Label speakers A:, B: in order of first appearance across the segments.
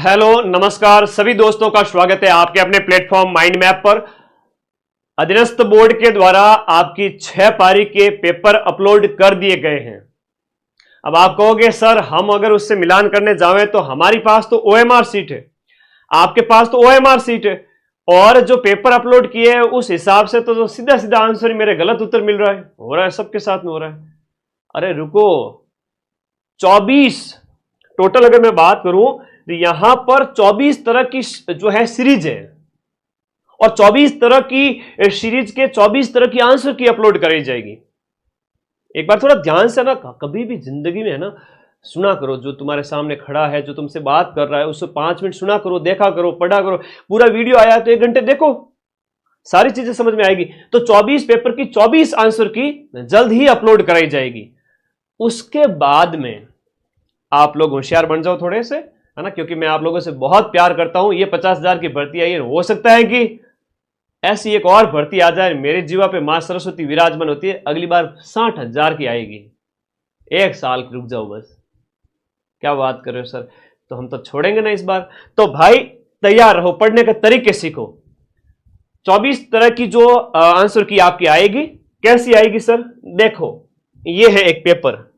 A: Hello नमस्कार सभी दोस्तों का स्वागत है आपके अपने प्लेटफॉर्म माइंड मैप पर। अधीनस्थ बोर्ड के द्वारा आपकी 6 पारी के पेपर अपलोड कर दिए गए हैं। अब आप कहोगे सर हम अगर उससे मिलान करने जाएं तो हमारी पास तो ओएमआर सीट है, आपके पास तो ओएमआर सीट है और जो पेपर अपलोड किए हैं उस हिसाब से तो सीधा सीधा आंसर ही मेरे गलत उत्तर मिल रहा है। हो रहा है सबके साथ में हो रहा है। अरे रुको, 24 टोटल अगर मैं बात करूं तो यहां पर 24 तरह की जो है सीरीज है और 24 तरह की सीरीज के 24 तरह की आंसर की अपलोड कराई जाएगी। एक बार थोड़ा ध्यान से ना, कभी भी जिंदगी में है ना सुना करो, जो तुम्हारे सामने खड़ा है जो तुमसे बात कर रहा है उससे 5 मिनट सुना करो, देखा करो, पढ़ा करो। पूरा वीडियो आया तो 1 घंटे देखो, सारी चीजें समझ में आएगी। तो 24 पेपर की 24 आंसर की जल्द ही अपलोड कराई जाएगी। उसके बाद में आप लोग होशियार बन जाओ थोड़े से, है ना, क्योंकि मैं आप लोगों से बहुत प्यार करता हूं। ये 50,000 की भर्ती आई है, हो सकता है कि ऐसी एक और भर्ती आ जाए, मेरे जीवा पे मां सरस्वती विराजमान होती है, अगली बार 60,000 की आएगी। 1 साल रुक जाओ बस। क्या बात कर रहे हो सर, तो हम तो छोड़ेंगे ना इस बार। तो भाई तैयार रहो, पढ़ने के तरीके सीखो। 24 तरह की जो आंसर की आपकी आएगी। कैसी आएगी सर? देखो, ये है एक पेपर,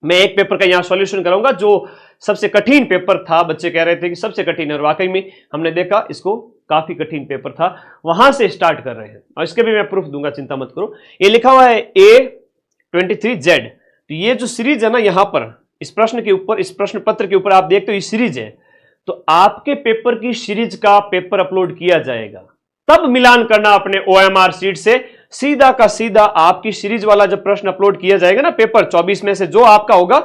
A: मैं एक पेपर का यहां सॉल्यूशन कराऊंगा जो सबसे कठिन पेपर था। बच्चे कह रहे थे कि सबसे कठिन है और वाकई में हमने देखा इसको काफी कठिन पेपर था। वहां से स्टार्ट कर रहे हैं और इसके भी मैं प्रूफ दूंगा, चिंता मत करो। ये लिखा हुआ है A23Z। तो ये जो सीरीज है ना, यहां पर इस प्रश्न के ऊपर, इस प्रश्न पत्र के ऊपर आप देखते हो ये सीरीज है। तो आपके पेपर की सीरीज का पेपर अपलोड किया जाएगा, तब मिलान करना अपने OMR सीट से। सीधा का सीधा आपकी सीरीज वाला जब प्रश्न अपलोड किया जाएगा ना, पेपर 24 में से जो आपका होगा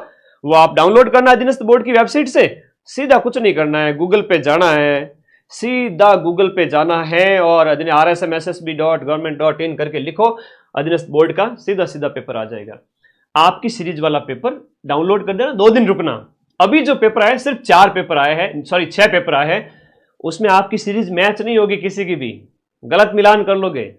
A: वो आप डाउनलोड करना अधीनस्थ बोर्ड की वेबसाइट से। सीधा कुछ नहीं करना है, गूगल पे जाना है, सीधा गूगल पे जाना है और rsmssb.government.in करके लिखो अधीनस्थ बोर्ड का, सीधा सीधा पेपर आ जाएगा। आपकी सीरीज वाला पेपर डाउनलोड कर देना, 2 दिन रुकना। अभी जो पेपर आए सिर्फ 4 पेपर आए हैं, सॉरी 6 पेपर आए हैं, उसमें आपकी सीरीज मैच नहीं होगी किसी की भी, गलत मिलान कर लोगे।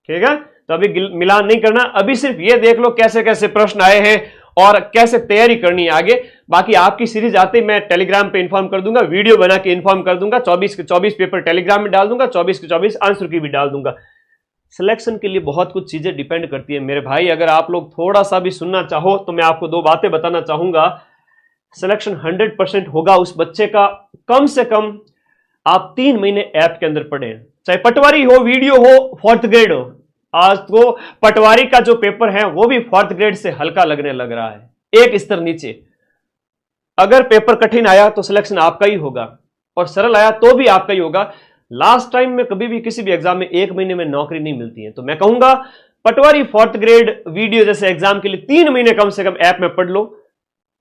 A: ठीक है, तो अभी मिलान नहीं करना, अभी सिर्फ ये देख लो कैसे कैसे प्रश्न आए हैं और कैसे तैयारी करनी है आगे। बाकी आपकी सीरीज आते ही मैं टेलीग्राम पे इन्फॉर्म कर दूंगा, वीडियो बना के इन्फॉर्म कर दूंगा। 24 के 24 पेपर टेलीग्राम में डाल दूंगा, 24 के 24 आंसर की भी डाल दूंगा। सिलेक्शन के लिए बहुत कुछ चीजें डिपेंड करती है मेरे भाई। अगर आप लोग थोड़ा सा भी सुनना चाहो तो मैं आपको 2 बातें बताना चाहूंगा। सिलेक्शन 100% होगा उस बच्चे का, कम से कम आप 3 महीने ऐप के अंदर पढ़े, चाहे पटवारी हो, वीडियो हो, 4th ग्रेड हो। आज तो पटवारी का जो पेपर है वो भी 4th ग्रेड से हल्का लगने लग रहा है, एक स्तर नीचे। अगर पेपर कठिन आया तो सिलेक्शन आपका ही होगा और सरल आया तो भी आपका ही होगा। लास्ट टाइम में कभी भी किसी भी एग्जाम में 1 महीने में नौकरी नहीं मिलती है। तो मैं कहूंगा पटवारी 4th ग्रेड वीडियो जैसे एग्जाम के लिए 3 महीने कम से कम ऐप में पढ़ लो।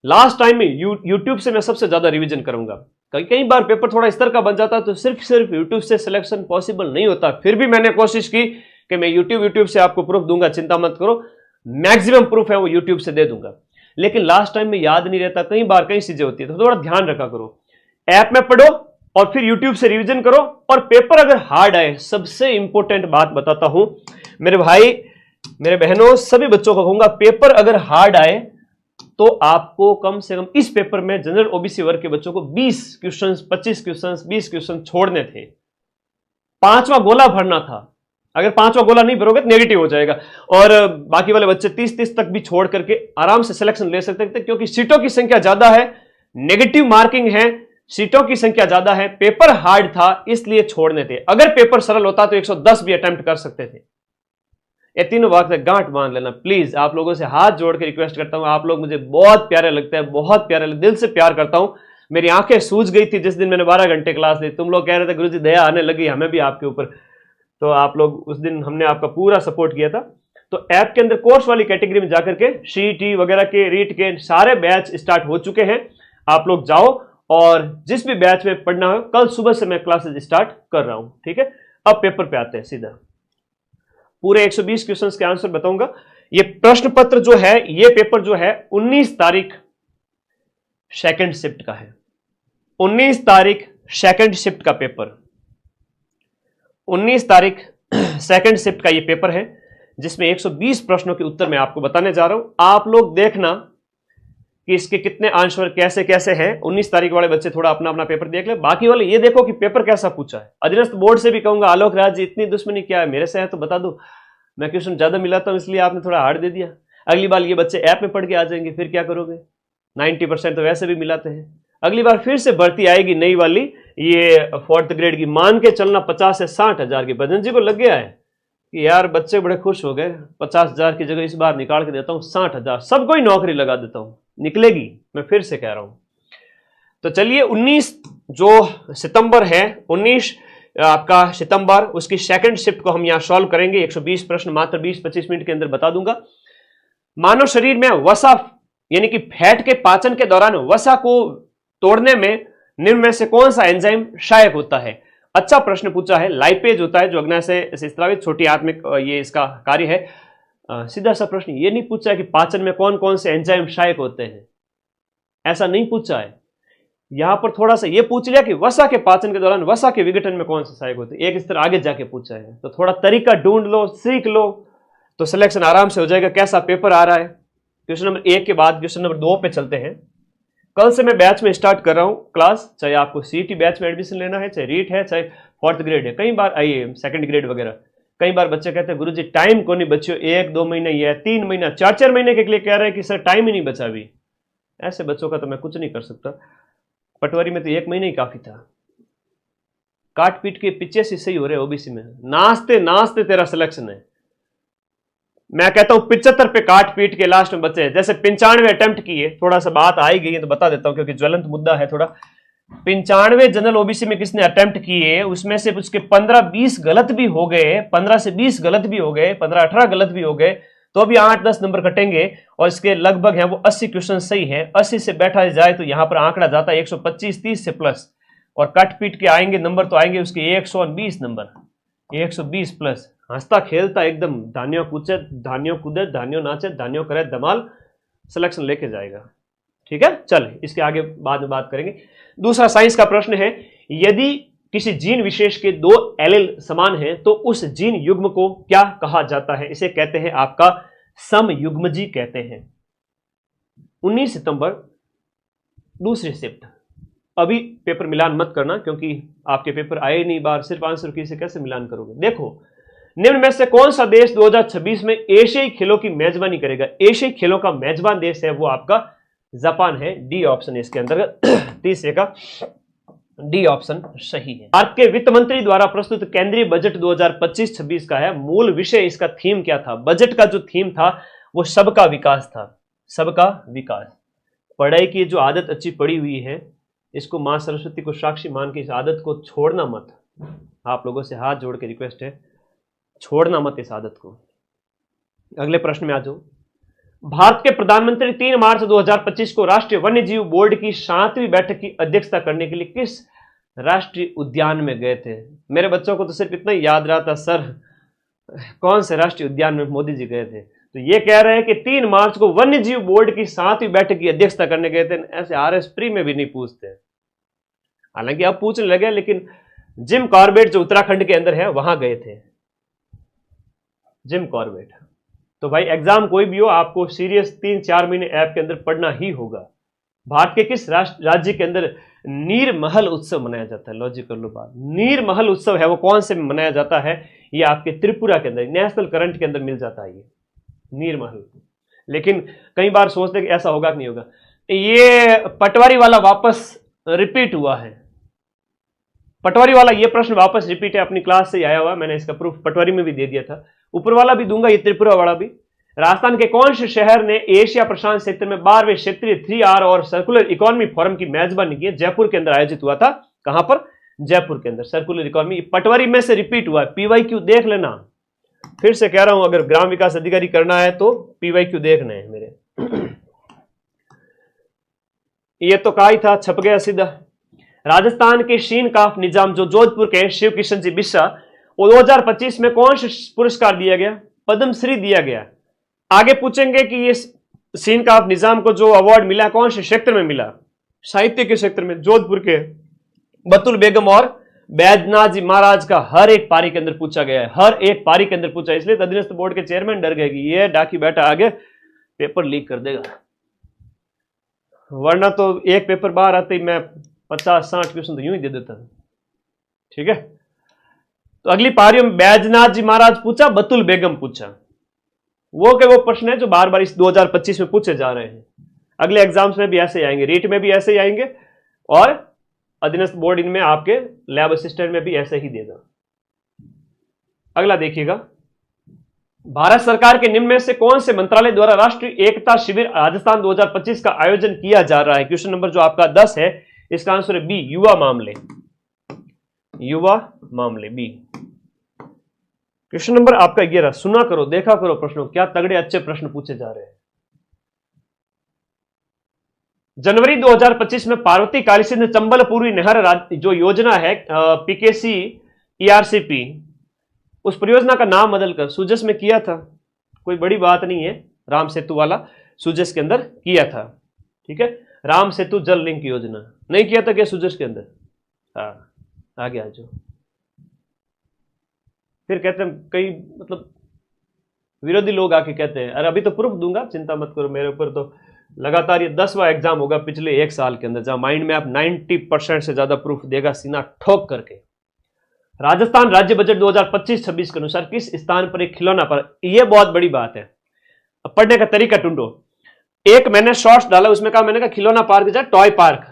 A: लास्ट टाइम में यूट्यूब से मैं सबसे ज्यादा रिवीजन करूंगा। कई बार पेपर थोड़ा स्तर का बन जाता है तो सिर्फ यूट्यूब से सिलेक्शन पॉसिबल नहीं होता। फिर भी मैंने कोशिश की कि मैं यूट्यूब से आपको प्रूफ दूंगा, चिंता मत करो, मैक्सिमम प्रूफ है वो यूट्यूब से दे दूंगा। लेकिन लास्ट टाइम में याद नहीं रहता, कई बार कई चीजें होती है, तो थोड़ा ध्यान रखा करो। ऐप में पढ़ो और फिर यूट्यूब से रिवीजन करो। और पेपर अगर हार्ड आए, सबसे इंपॉर्टेंट बात बताता हूं मेरे भाई, मेरे बहनों, सभी बच्चों को कहूंगा, पेपर अगर हार्ड आए तो आपको कम से कम इस पेपर में जनरल ओबीसी वर्ग के बच्चों को 20 क्वेश्चन, 25 क्वेश्चन, 20 क्वेश्चन छोड़ने थे। 5वां गोला भरना था। अगर 5वां गोला नहीं भरोगे तो नेगेटिव हो जाएगा और बाकी वाले बच्चे 30 तक भी छोड़ करके आराम से सिलेक्शन ले सकते थे, क्योंकि सीटों की संख्या ज्यादा है, नेगेटिव मार्किंग है, सीटों की संख्या ज्यादा है, पेपर हार्ड था इसलिए छोड़ने थे। अगर पेपर सरल होता तो 110 भी अटेम्प्ट कर सकते थे। ये तीनों बात गांठ बांध लेना प्लीज। आप लोगों से हाथ जोड़ के रिक्वेस्ट करता हूं, आप लोग मुझे बहुत प्यारे लगते हैं, बहुत प्यारे, दिल से प्यार करता हूं। मेरी आंखें सूज गई थी जिस दिन मैंने 12 घंटे क्लास ली। तुम लोग कह रहे थे गुरुजी दया आने लगी हमें भी आपके ऊपर, तो आप लोग उस दिन हमने आपका पूरा सपोर्ट किया था। तो ऐप के अंदर कोर्स वाली कैटेगरी में जाकर के सीईटी वगैरह के, रीट के सारे बैच स्टार्ट हो चुके हैं। आप लोग जाओ और जिस भी बैच में पढ़ना हो, कल सुबह से मैं क्लासेस स्टार्ट कर रहा हूं। ठीक है, अब पेपर पे आते हैं सीधा। पूरे 120 क्वेश्चंस के आंसर बताऊंगा। ये प्रश्न पत्र जो है, ये पेपर जो है 19 तारीख सेकंड शिफ्ट का है। 19 तारीख सेकंड शिफ्ट का पेपर, 19 तारीख सेकंड शिफ्ट का ये पेपर है, जिसमें 120 प्रश्नों के उत्तर मैं आपको बताने जा रहा हूं। आप लोग देखना कि इसके कितने आंसर कैसे कैसे हैं। 19 तारीख वाले बच्चे थोड़ा अपना अपना पेपर देख ले, बाकी वाले ये देखो कि पेपर कैसा पूछा है। अधीनस्थ बोर्ड से भी कहूंगा आलोक राज जी इतनी दुश्मनी क्या है, मेरे से है तो बता दो, मैं क्वेश्चन ज्यादा मिलाता हूं इसलिए आपने थोड़ा हार्ड दे दिया। अगली बार ये बच्चे ऐप में पढ़ के आ जाएंगे, फिर क्या करोगे? 90% तो वैसे भी मिलाते हैं। अगली बार फिर से भर्ती आएगी नई वाली, ये 4th ग्रेड की, मान के चलना 50 से 60 हजार की। भजन जी को लग गया है कि यार बच्चे बड़े खुश हो गए, 50 हजार की जगह इस बार निकाल के देता हूं 60 हजार, सबको ही नौकरी लगा देता हूं, निकलेगी, मैं फिर से कह रहा हूं। तो चलिए 19 जो सितंबर है, 19 आपका सितंबर, उसकी सेकंड शिफ्ट को हम यहां सॉल्व करेंगे। 120 प्रश्न मात्र 20-25 मिनट के अंदर बता दूंगा। मानव शरीर में वसा यानी कि फैट के पाचन के दौरान वसा को तोड़ने में निम्न में से कौन सा एंजाइम सहायक होता है? अच्छा प्रश्न पूछा है। लाइपेज होता है जो अग्नाशय से स्रावित छोटी आत्मिक, ये इसका कार्य है। सीधा सा प्रश्न ये नहीं पूछा है कि पाचन में कौन कौन से एंजाइम सहायक होते हैं, ऐसा नहीं पूछा है। यहां पर थोड़ा सा ये पूछ लिया कि वसा के पाचन के दौरान वसा के विघटन में कौन से सहायक होते हैं, एक स्तर आगे जाके पूछा है। तो थोड़ा तरीका ढूंढ लो, सीख लो, तो सिलेक्शन आराम से हो जाएगा। कैसा पेपर आ रहा है? क्वेश्चन नंबर 1 के बाद क्वेश्चन नंबर 2 पे चलते हैं। कल से मैं बैच में स्टार्ट कर रहा हूं क्लास, चाहे आपको सीटी बैच में एडमिशन लेना है, चाहे रीट है, चाहे 4th ग्रेड है। कई बार आइए 2nd ग्रेड वगैरह, कई बार बच्चे कहते हैं गुरुजी टाइम को नहीं बच्चों, 1-2 महीने या 3 महीना 4-4 महीने के लिए कह रहे हैं कि सर टाइम ही नहीं बचा अभी। ऐसे बच्चों का तो मैं कुछ नहीं कर सकता। पटवारी में तो 1 महीने ही काफी था। काट पीट के पीछे से सही हो रहे ओबीसी में, नाचते नाचते तेरा सिलेक्शन है। मैं कहता हूं 75 पे काट पीट के लास्ट में बचे, जैसे 95 अटेम्प्ट किए। थोड़ा सा बात आई गई है तो बता देता हूं क्योंकि ज्वलंत मुद्दा है थोड़ा। 95 जनरल ओबीसी में किसने अटेम्प्ट किए, उसमें से उसके 15-20 गलत भी हो गए, 15 से 20 गलत भी हो गए, 15-18 गलत भी हो गए, तो भी 8-10 नंबर कटेंगे। और इसके लगभग है वो 80 क्वेश्चन सही है। 80 से बैठा जाए तो यहां पर आंकड़ा जाता है 125-30 से प्लस, और कट पीट के आएंगे नंबर तो आएंगे उसके 120 नंबर, 120 प्लस। हंसता खेलता एकदम धान्यों कूदे धान्यों नाचे धान्यों करे धमाल, सिलेक्शन लेके जाएगा। ठीक है, चल इसके आगे बाद में बात करेंगे। दूसरा साइंस का प्रश्न है, यदि किसी जीन विशेष के 2 एलील समान हैं तो उस जीन युग्म को क्या कहा जाता है? इसे कहते हैं आपका समयुग्मजी कहते हैं। 19 सितंबर दूसरी शिफ्ट। अभी पेपर मिलान मत करना क्योंकि आपके पेपर आए नहीं बार, सिर्फ आंसर की से कैसे मिलान करोगे? देखो निम्न में से कौन सा देश 2026 में एशियाई खेलों की मेजबानी करेगा? एशियाई खेलों का मेजबान देश है वो आपका जापान है। डी ऑप्शन है इसके अंतर्गत, तीसरे का डी ऑप्शन सही है। भारत के वित्त मंत्री द्वारा प्रस्तुत केंद्रीय बजट 2025-26 का है। मूल विषय इसका थीम क्या था? बजट का जो थीम था वो सबका विकास था, सबका विकास। पढ़ाई की जो आदत अच्छी पड़ी हुई है, इसको मां सरस्वती को साक्षी मान के इस आदत को छोड़ना मत। आप लोगों से हाथ जोड़ के रिक्वेस्ट है, छोड़ना मत इस आदत को। अगले प्रश्न में आ जाओ। भारत के प्रधानमंत्री 3 मार्च 2025 को राष्ट्रीय वन्य जीव बोर्ड की 7वीं बैठक की अध्यक्षता करने के लिए किस राष्ट्रीय उद्यान में गए थे? मेरे बच्चों को तो सिर्फ इतना ही याद रहा था सर कौन से राष्ट्रीय उद्यान में मोदी जी गए थे। तो ये कह रहे हैं कि 3 मार्च को वन्य जीव बोर्ड की 7वीं बैठक की अध्यक्षता करने गए थे। ऐसे आरएस प्री में भी नहीं पूछते, हालांकि अब पूछने लगे, लेकिन जिम कॉर्बेट जो उत्तराखंड के अंदर है वहां गए थे, जिम कॉर्बेट। तो भाई एग्जाम कोई भी हो, आपको सीरियस 3-4 महीने ऐप के अंदर पढ़ना ही होगा। भारत के किस राज्य के अंदर नीरमहल उत्सव मनाया जाता है? लॉजिक कर लो बात। नीरमहल उत्सव है वो कौन से मनाया जाता है? ये आपके त्रिपुरा के अंदर, नेशनल करंट के अंदर मिल जाता है ये नीरमहल। लेकिन कई बार सोचते हैं कि ऐसा होगा कि नहीं होगा। ये पटवारी वाला वापस रिपीट हुआ है, पटवारी वाला ये प्रश्न वापस रिपीट है, अपनी क्लास से आया हुआ। मैंने इसका प्रूफ पटवारी में भी दे दिया था, ऊपर वाला भी दूंगा, ये त्रिपुरा वाला भी। राजस्थान के कौन से शहर ने एशिया प्रशांत क्षेत्र में 12वें क्षेत्रीय 3R और सर्कुलर इकोनॉमी फोरम की मेजबानी की? जयपुर के अंदर आयोजित हुआ था। कहां पर? जयपुर के अंदर। सर्कुलर इकोनॉमी पटवारी में से रिपीट हुआ है। PYQ देख लेना, फिर से कह रहा हूं, अगर ग्राम विकास अधिकारी करना है तो PYQ देखना है मेरे। ये तो कहा ही था, छप गया सीधा। राजस्थान के शीन काफ निजाम जो जोधपुर के शिव किशन जी बिस्सा, वो 2025 में कौन से पुरस्कार दिया गया? पद्मश्री दिया गया। आगे पूछेंगे कि ये शीन काफ निजाम को जो अवार्ड मिला कौन से क्षेत्र में मिला? साहित्य के क्षेत्र में। जोधपुर के बतुल बेगम और बैजनाथ जी महाराज का हर एक पारी के अंदर पूछा गया है, हर एक पारी के अंदर पूछा। इसलिए अधीनस्थ बोर्ड के चेयरमैन डर गए कि ये डाकी बैठा आगे पेपर लीक कर देगा। वरना तो एक पेपर बाहर आते ही मैं 50-60 क्वेश्चन तो यूं ही दे देता था। ठीक है, तो अगली पारी में बैजनाथ जी महाराज पूछा, बतुल बेगम पूछा। वो के वो प्रश्न है जो बार बार इस 2025 में पूछे जा रहे हैं। अगले एग्जाम्स में भी ऐसे ही आएंगे, रीट में भी ऐसे ही आएंगे, और अधीनस्थ बोर्ड इनमें आपके लैब असिस्टेंट में भी ऐसे ही देगा। अगला देखिएगा, भारत सरकार के निम्न में से कौन से मंत्रालय द्वारा राष्ट्रीय एकता शिविर राजस्थान 2025 का आयोजन किया जा रहा है? क्वेश्चन नंबर जो आपका 10 है, इसका आंसर है बी, युवा मामले। युवा मामले बी। क्वेश्चन नंबर आपका 11, सुना करो देखा करो प्रश्नों, क्या तगड़े अच्छे प्रश्न पूछे जा रहे हैं। जनवरी 2025 में पार्वती कालीसिंध चंबल पूर्वी नहर जो योजना है पीकेसी ईआरसीपी, उस परियोजना का नाम बदलकर सुजस में किया था। कोई बड़ी बात नहीं है, राम सेतु वाला सुजस के अंदर किया था। ठीक है, राम सेतु जल लिंक योजना नहीं किया था क्या सुजस के अंदर? हाँ, आगे आ जाओ। फिर कहते हैं कई मतलब विरोधी लोग आके कहते हैं अरे अभी तो प्रूफ दूंगा, चिंता मत करो मेरे ऊपर, तो लगातार ये 10वां एग्जाम होगा पिछले 1 साल के अंदर जहां माइंड में आप 90% से ज्यादा प्रूफ देगा सीना ठोक करके। राजस्थान राज्य बजट 2025-26 के अनुसार किस स्थान पर एक खिलौना पार्क, ये बहुत बड़ी बात है। अब पढ़ने का तरीका ढूंढो। एक मैंने शॉर्ट्स डाला, उसमें कहा, मैंने कहा खिलौना पार्क जा टॉय पार्क।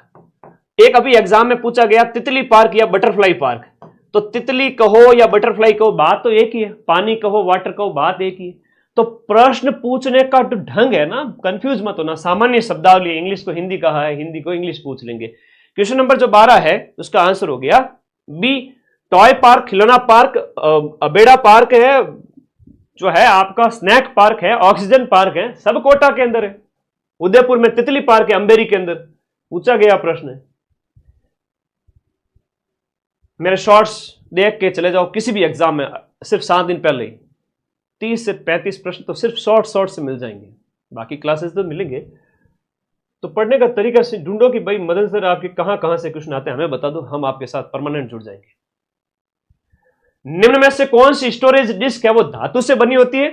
A: एक अभी एग्जाम में पूछा गया तितली पार्क या बटरफ्लाई पार्क, तो तितली कहो या बटरफ्लाई कहो बात तो एक ही है, पानी कहो वाटर कहो बात एक ही है। तो प्रश्न पूछने का जो ढंग है ना, कंफ्यूज मत होना। सामान्य शब्दावली, इंग्लिश को हिंदी कहा है, हिंदी को इंग्लिश पूछ लेंगे। क्वेश्चन नंबर जो 12 है उसका आंसर हो गया बी, टॉय पार्क, खिलौना पार्क, अबेड़ा पार्क है, जो है आपका स्नैक पार्क है, ऑक्सीजन पार्क है, सब कोटा के अंदर है। उदयपुर में तितली पार्क है, अंबेरी के अंदर पूछा गया प्रश्न है। मेरे शॉर्ट्स देख के चले जाओ किसी भी एग्जाम में, सिर्फ 7 दिन पहले ही 30 से 35 प्रश्न तो सिर्फ शॉर्ट से मिल जाएंगे, बाकी क्लासेस तो मिलेंगे। तो पढ़ने का तरीका से ढूंढो कि भाई मदन सर आपके कहां से क्वेश्चन आते हैं, हमें बता दो, हम आपके साथ परमानेंट जुड़ जाएंगे। निम्न में से कौन सी स्टोरेज डिस्क है वो धातु से बनी होती है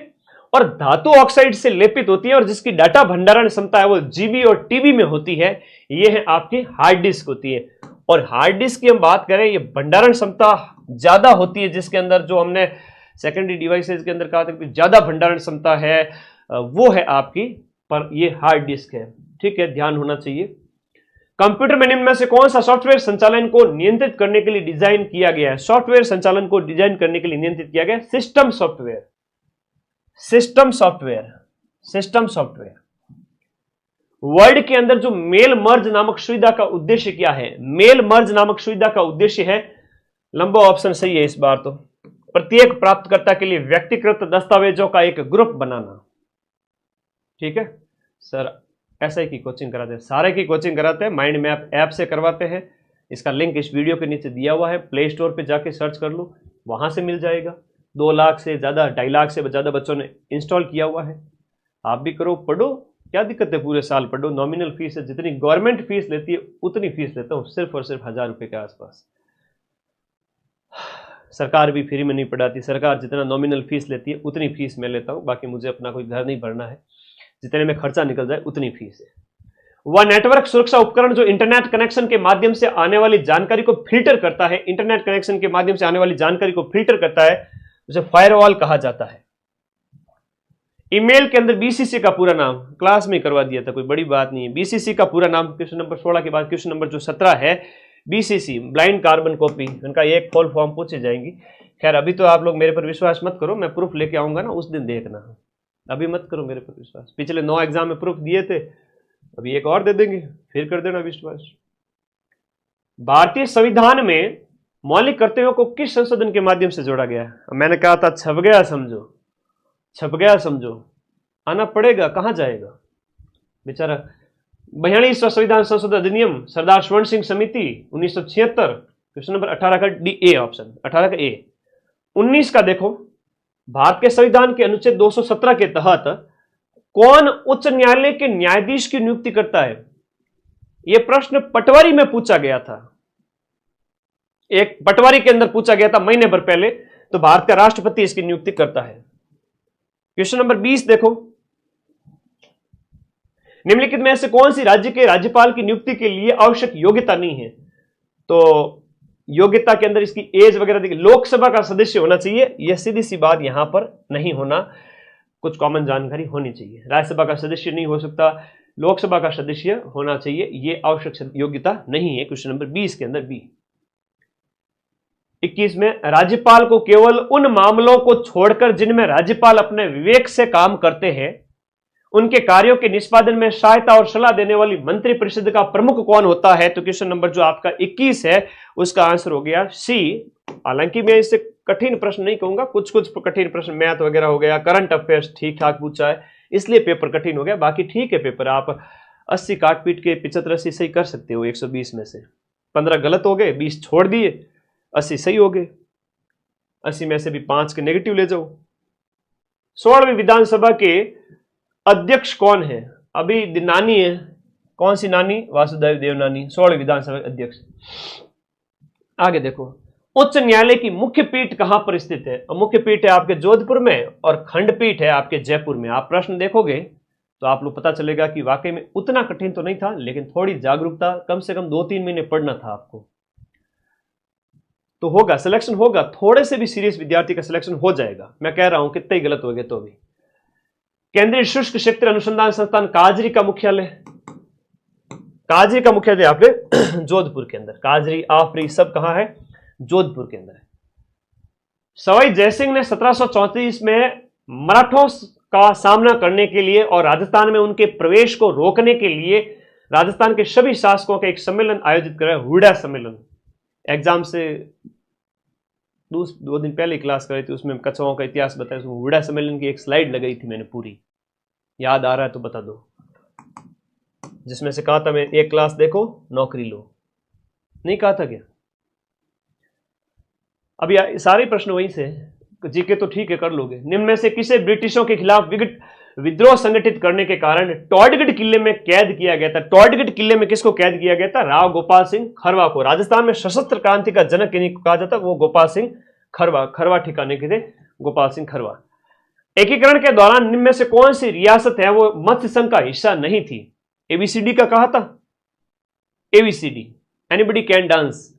A: और धातु ऑक्साइड से लेपित होती है और जिसकी डाटा भंडारण क्षमता है वो जीबी और टीबी में होती है? ये है आपकी हार्ड डिस्क होती है। और हार्ड डिस्क की हम बात करें, ये भंडारण क्षमता ज्यादा होती है, जिसके अंदर जो हमने सेकेंडरी डिवाइसेस के अंदर कहा था कि ज्यादा भंडारण क्षमता है, वो है आपकी, पर ये हार्ड डिस्क है। ठीक है, ध्यान होना चाहिए। कंप्यूटर में निम्न में से कौन सा सॉफ्टवेयर संचालन को नियंत्रित करने के लिए डिजाइन किया गया है? सॉफ्टवेयर संचालन को डिजाइन करने के लिए नियंत्रित किया गया system software. System software, system software. Word के अंदर जो मेल मर्ज नामक सुविधा का उद्देश्य क्या है? मेल मर्ज नामक सुविधा का उद्देश्य है, लंबा ऑप्शन सही है इस बार तो, प्रत्येक प्राप्तकर्ता के लिए व्यक्तिगत दस्तावेजों का एक ग्रुप बनाना। ठीक है सर, एसआई की कोचिंग कराते हैं, सारे की कोचिंग कराते हैं, माइंड मैप ऐप से करवाते हैं। इसका लिंक इस वीडियो के नीचे दिया हुआ है, प्ले स्टोर पे जाके सर्च कर लो, वहां से मिल जाएगा। 2 लाख से ज्यादा, 2.5 लाख से ज्यादा बच्चों ने इंस्टॉल किया हुआ है। आप भी करो, पढ़ो, क्या दिक्कत है, पूरे साल पढ़ो। नॉमिनल फीस है, जितनी गवर्नमेंट फीस लेती है उतनी फीस लेता हूं, सिर्फ और सिर्फ 1000 रुपए के आसपास। सरकार भी फ्री में नहीं पढ़ाती, सरकार जितना नॉमिनल फीस लेती है उतनी फीस मैं लेता हूं, बाकी मुझे अपना कोई घर नहीं भरना है, जितने में खर्चा निकल जाए उतनी फीस है। वह नेटवर्क सुरक्षा उपकरण जो इंटरनेट कनेक्शन के माध्यम से आने वाली जानकारी को फिल्टर करता है, इंटरनेट कनेक्शन के माध्यम से आने वाली जानकारी को फिल्टर करता है, उसे फायरवॉल कहा जाता है। ईमेल के अंदर बीसीसी का पूरा नाम, क्लास में करवा दिया था, कोई बड़ी बात नहीं है। बीसीसी का पूरा नाम क्वेश्चन नंबर 16 के बाद क्वेश्चन नंबर जो 17 है, बीसीसी ब्लाइंड कार्बन कॉपी, उनका एक फुल फॉर्म पूछी जाएंगी। खैर अभी तो आप लोग मेरे पर विश्वास मत करो, मैं प्रूफ लेके आऊंगा ना, उस दिन देखना, अभी मत करो मेरे पर विश्वास। पिछले 9 एग्जाम में प्रूफ दिए थे, अभी एक और दे देंगे, फिर कर देना विश्वास। भारतीय संविधान में मौलिक कर्तव्यों को किस संशोधन के माध्यम से जोड़ा गया है? मैंने कहा था छप गया समझो, छप गया समझो, आना पड़ेगा, कहां जाएगा बेचारा। 42वां संविधान संशोधन अधिनियम, सरदार स्वर्ण सिंह समिति 1976, क्वेश्चन नंबर 18 का डी ए ऑप्शन, 18 का ए। 19 का देखो, भारत के संविधान के अनुच्छेद 217 के तहत कौन उच्च न्यायालय के न्यायाधीश की नियुक्ति करता है? यह प्रश्न पटवारी में पूछा गया था, एक पटवारी के अंदर पूछा गया था महीने भर पहले, तो भारत का राष्ट्रपति इसकी नियुक्ति करता है। क्वेश्चन नंबर 20 देखो, निम्नलिखित में से कौन सी राज्य के राज्यपाल की नियुक्ति के लिए आवश्यक योग्यता नहीं है? तो योग्यता के अंदर इसकी एज वगैरह देखिए, लोकसभा का सदस्य होना चाहिए, यह सीधी सी बात यहां पर नहीं होना, कुछ कॉमन जानकारी होनी चाहिए। राज्यसभा का सदस्य नहीं हो सकता, लोकसभा का सदस्य होना चाहिए, यह आवश्यक योग्यता नहीं है। क्वेश्चन नंबर 20 के अंदर बी। 21 में राज्यपाल को केवल उन मामलों को छोड़कर जिनमें राज्यपाल अपने विवेक से काम करते हैं, उनके कार्यों के निष्पादन में सहायता और सलाह देने वाली मंत्रिपरिषद का प्रमुख कौन होता है? तो क्वेश्चन नंबर जो आपका 21 है उसका आंसर हो गया सी। हालांकि मैं इससे कठिन प्रश्न नहीं कहूंगा, कुछ कुछ कठिन प्रश्न मैथ वगैरह हो गया, करंट अफेयर्स ठीक ठाक पूछा है इसलिए पेपर कठिन हो गया, बाकी ठीक है पेपर। आप 80 काट पीट के 75-80 सही कर सकते हो 120 में से। 15 गलत हो गए, 20 छोड़ दिए, 80 सही हो गए। 80 में से भी 5 के नेगेटिव ले जाओ। 16वीं विधानसभा के अध्यक्ष कौन है? अभी नानी है, कौन सी नानी? वासुदेव देवनानी 16वीं विधानसभा अध्यक्ष। आगे देखो, उच्च न्यायालय की मुख्य पीठ कहां पर स्थित है? मुख्य पीठ है आपके जोधपुर में और खंडपीठ है आपके जयपुर में। आप प्रश्न देखोगे तो आप लोग पता चलेगा कि वाकई में उतना कठिन तो नहीं था, लेकिन थोड़ी जागरूकता, कम से कम 2-3 महीने पढ़ना था आपको, तो होगा, सिलेक्शन होगा। थोड़े से भी सीरियस विद्यार्थी का सिलेक्शन हो जाएगा, मैं कह रहा हूं कितने ही गलत हो गए तो भी। केंद्रीय शुष्क क्षेत्र अनुसंधान संस्थान काजरी का मुख्यालय, काजरी का मुख्यालय आपके जोधपुर के अंदर। काजरी, आफरी सब कहां है? जोधपुर के अंदर है। सवाई जयसिंह ने 1734 में मराठों का सामना करने के लिए और राजस्थान में उनके प्रवेश को रोकने के लिए राजस्थान के सभी शासकों का एक सम्मेलन आयोजित कराया, हुड़ा सम्मेलन। एग्जाम से 2 दिन पहले क्लास कराई थी, उसमें कछुओं का इतिहास बताया, उसमें हुड़ा सम्मेलन की एक स्लाइड लगाई थी मैंने पूरी, याद आ रहा है तो बता दो, जिसमें से कहा था मैं एक क्लास देखो नौकरी लो, नहीं कहा था क्या? अब सारे प्रश्न वहीं से, जीके तो ठीक है कर लोगे। निम्न में से किसे ब्रिटिशों के खिलाफ विद्रोह संगठित करने के कारण टॉडगढ़ किले में कैद किया गया था? टॉडगढ़ किले में किसको कैद किया गया था? राव गोपाल सिंह खरवा को। राजस्थान में सशस्त्र क्रांति का जनक किन्हीं को कहा जाता, वो गोपाल सिंह खरवा। खरवा ठिकाने के थे गोपाल सिंह खरवा। एकीकरण के दौरान निम्न में से कौन सी रियासत है वो मत्स्य संघ का हिस्सा नहीं थी? एबीसीडी का कहा था, एबीसीडी, एनीबडी कैन डांस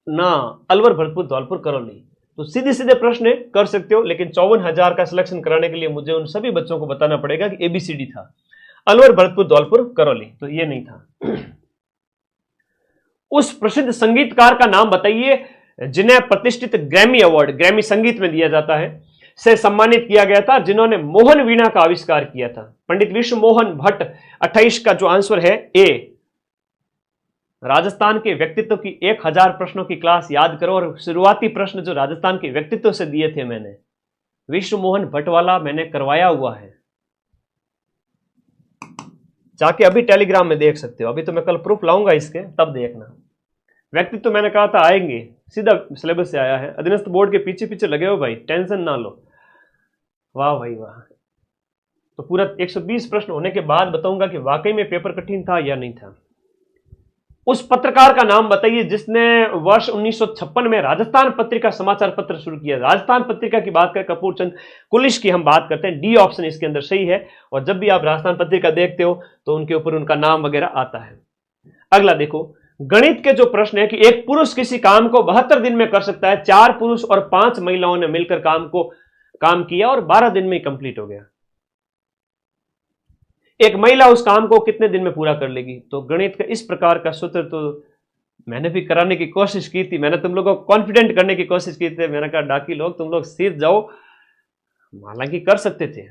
A: ना, अलवर, भरतपुर, धौलपुर, करौली। तो सीधे सीधे प्रश्न कर सकते हो, लेकिन 54,000 का सिलेक्शन कराने के लिए मुझे उन सभी बच्चों को बताना पड़ेगा कि एबीसीडी था, अलवर, भरतपुर, धौलपुर, करौली, तो ये नहीं था। उस प्रसिद्ध संगीतकार का नाम बताइए जिन्हें प्रतिष्ठित ग्रैमी अवार्ड, ग्रैमी संगीत में दिया जाता है, से सम्मानित किया गया था, जिन्होंने मोहन वीणा का आविष्कार किया था। पंडित विश्व मोहन भट्ट। 28 का जो आंसर है ए। राजस्थान के व्यक्तित्व की 1000 प्रश्नों की क्लास याद करो, और शुरुआती प्रश्न जो राजस्थान के व्यक्तित्व से दिए थे मैंने, विश्व मोहन भट्ट वाला मैंने करवाया हुआ है, जाके अभी टेलीग्राम में देख सकते हो। अभी तो मैं कल प्रूफ लाऊंगा इसके, तब देखना। व्यक्तित्व मैंने कहा था आएंगे, सीधा सिलेबस से आया है। अधीनस्थ बोर्ड के पीछे पीछे लगे हो भाई, टेंशन ना लो। वाह भाई वाह। तो पूरा 120 प्रश्न होने के बाद बताऊंगा कि वाकई में पेपर कठिन था या नहीं था। उस पत्रकार का नाम बताइए जिसने वर्ष 1956 में राजस्थान पत्रिका समाचार पत्र शुरू किया। राजस्थान पत्रिका की बात करें, कपूर चंद कुलिश की हम बात करते हैं, डी ऑप्शन इसके अंदर सही है। और जब भी आप राजस्थान पत्रिका देखते हो तो उनके ऊपर उनका नाम वगैरह आता है। अगला देखो, गणित के जो प्रश्न है कि एक पुरुष किसी काम को 72 दिन में कर सकता है, 4 पुरुष और 5 महिलाओं ने मिलकर काम किया और 12 दिन में ही कंप्लीट हो गया। एक महिला उस काम को कितने दिन में पूरा कर लेगी? तो गणित का इस प्रकार का सूत्र तो मैंने भी कराने की कोशिश की थी, मैंने तुम लोगों को कॉन्फिडेंट करने की कोशिश की थी। मैंने कहा डाकी लोग तुम लोग सीख जाओ, हालांकि कर सकते थे।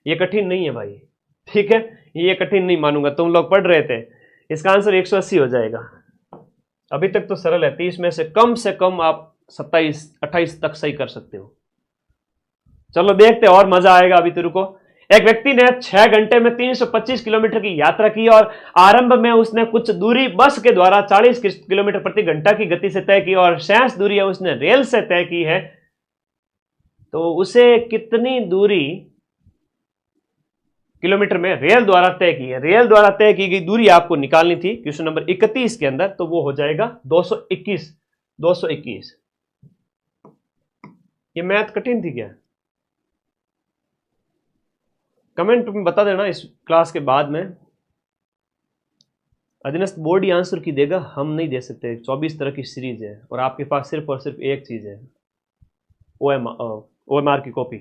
A: ये कठिन नहीं है भाई, ठीक है, ये कठिन नहीं मानूंगा, तुम लोग पढ़ रहे थे। इसका आंसर 180 हो जाएगा। अभी तक तो सरल है, 30 में से कम आप 27-28 तक सही कर सकते हो। चलो देखते और मजा आएगा। अभी तो रुको। एक व्यक्ति ने 6 घंटे में 325 किलोमीटर की यात्रा की और आरंभ में उसने कुछ दूरी बस के द्वारा 40 किलोमीटर प्रति घंटा की गति से तय की और शेष दूरी है उसने रेल से तय की है, तो उसे कितनी दूरी किलोमीटर में रेल द्वारा तय की है? रेल द्वारा तय की गई दूरी आपको निकालनी थी क्वेश्चन नंबर 31 के अंदर, तो वो हो जाएगा 221। ये मैथ कठिन थी क्या? कमेंट में बता देना इस क्लास के बाद में। अधीनस्थ बोर्ड ही आंसर की देगा, हम नहीं दे सकते। 24 तरह की सीरीज है और आपके पास सिर्फ और सिर्फ एक चीज है, OMR की कॉपी।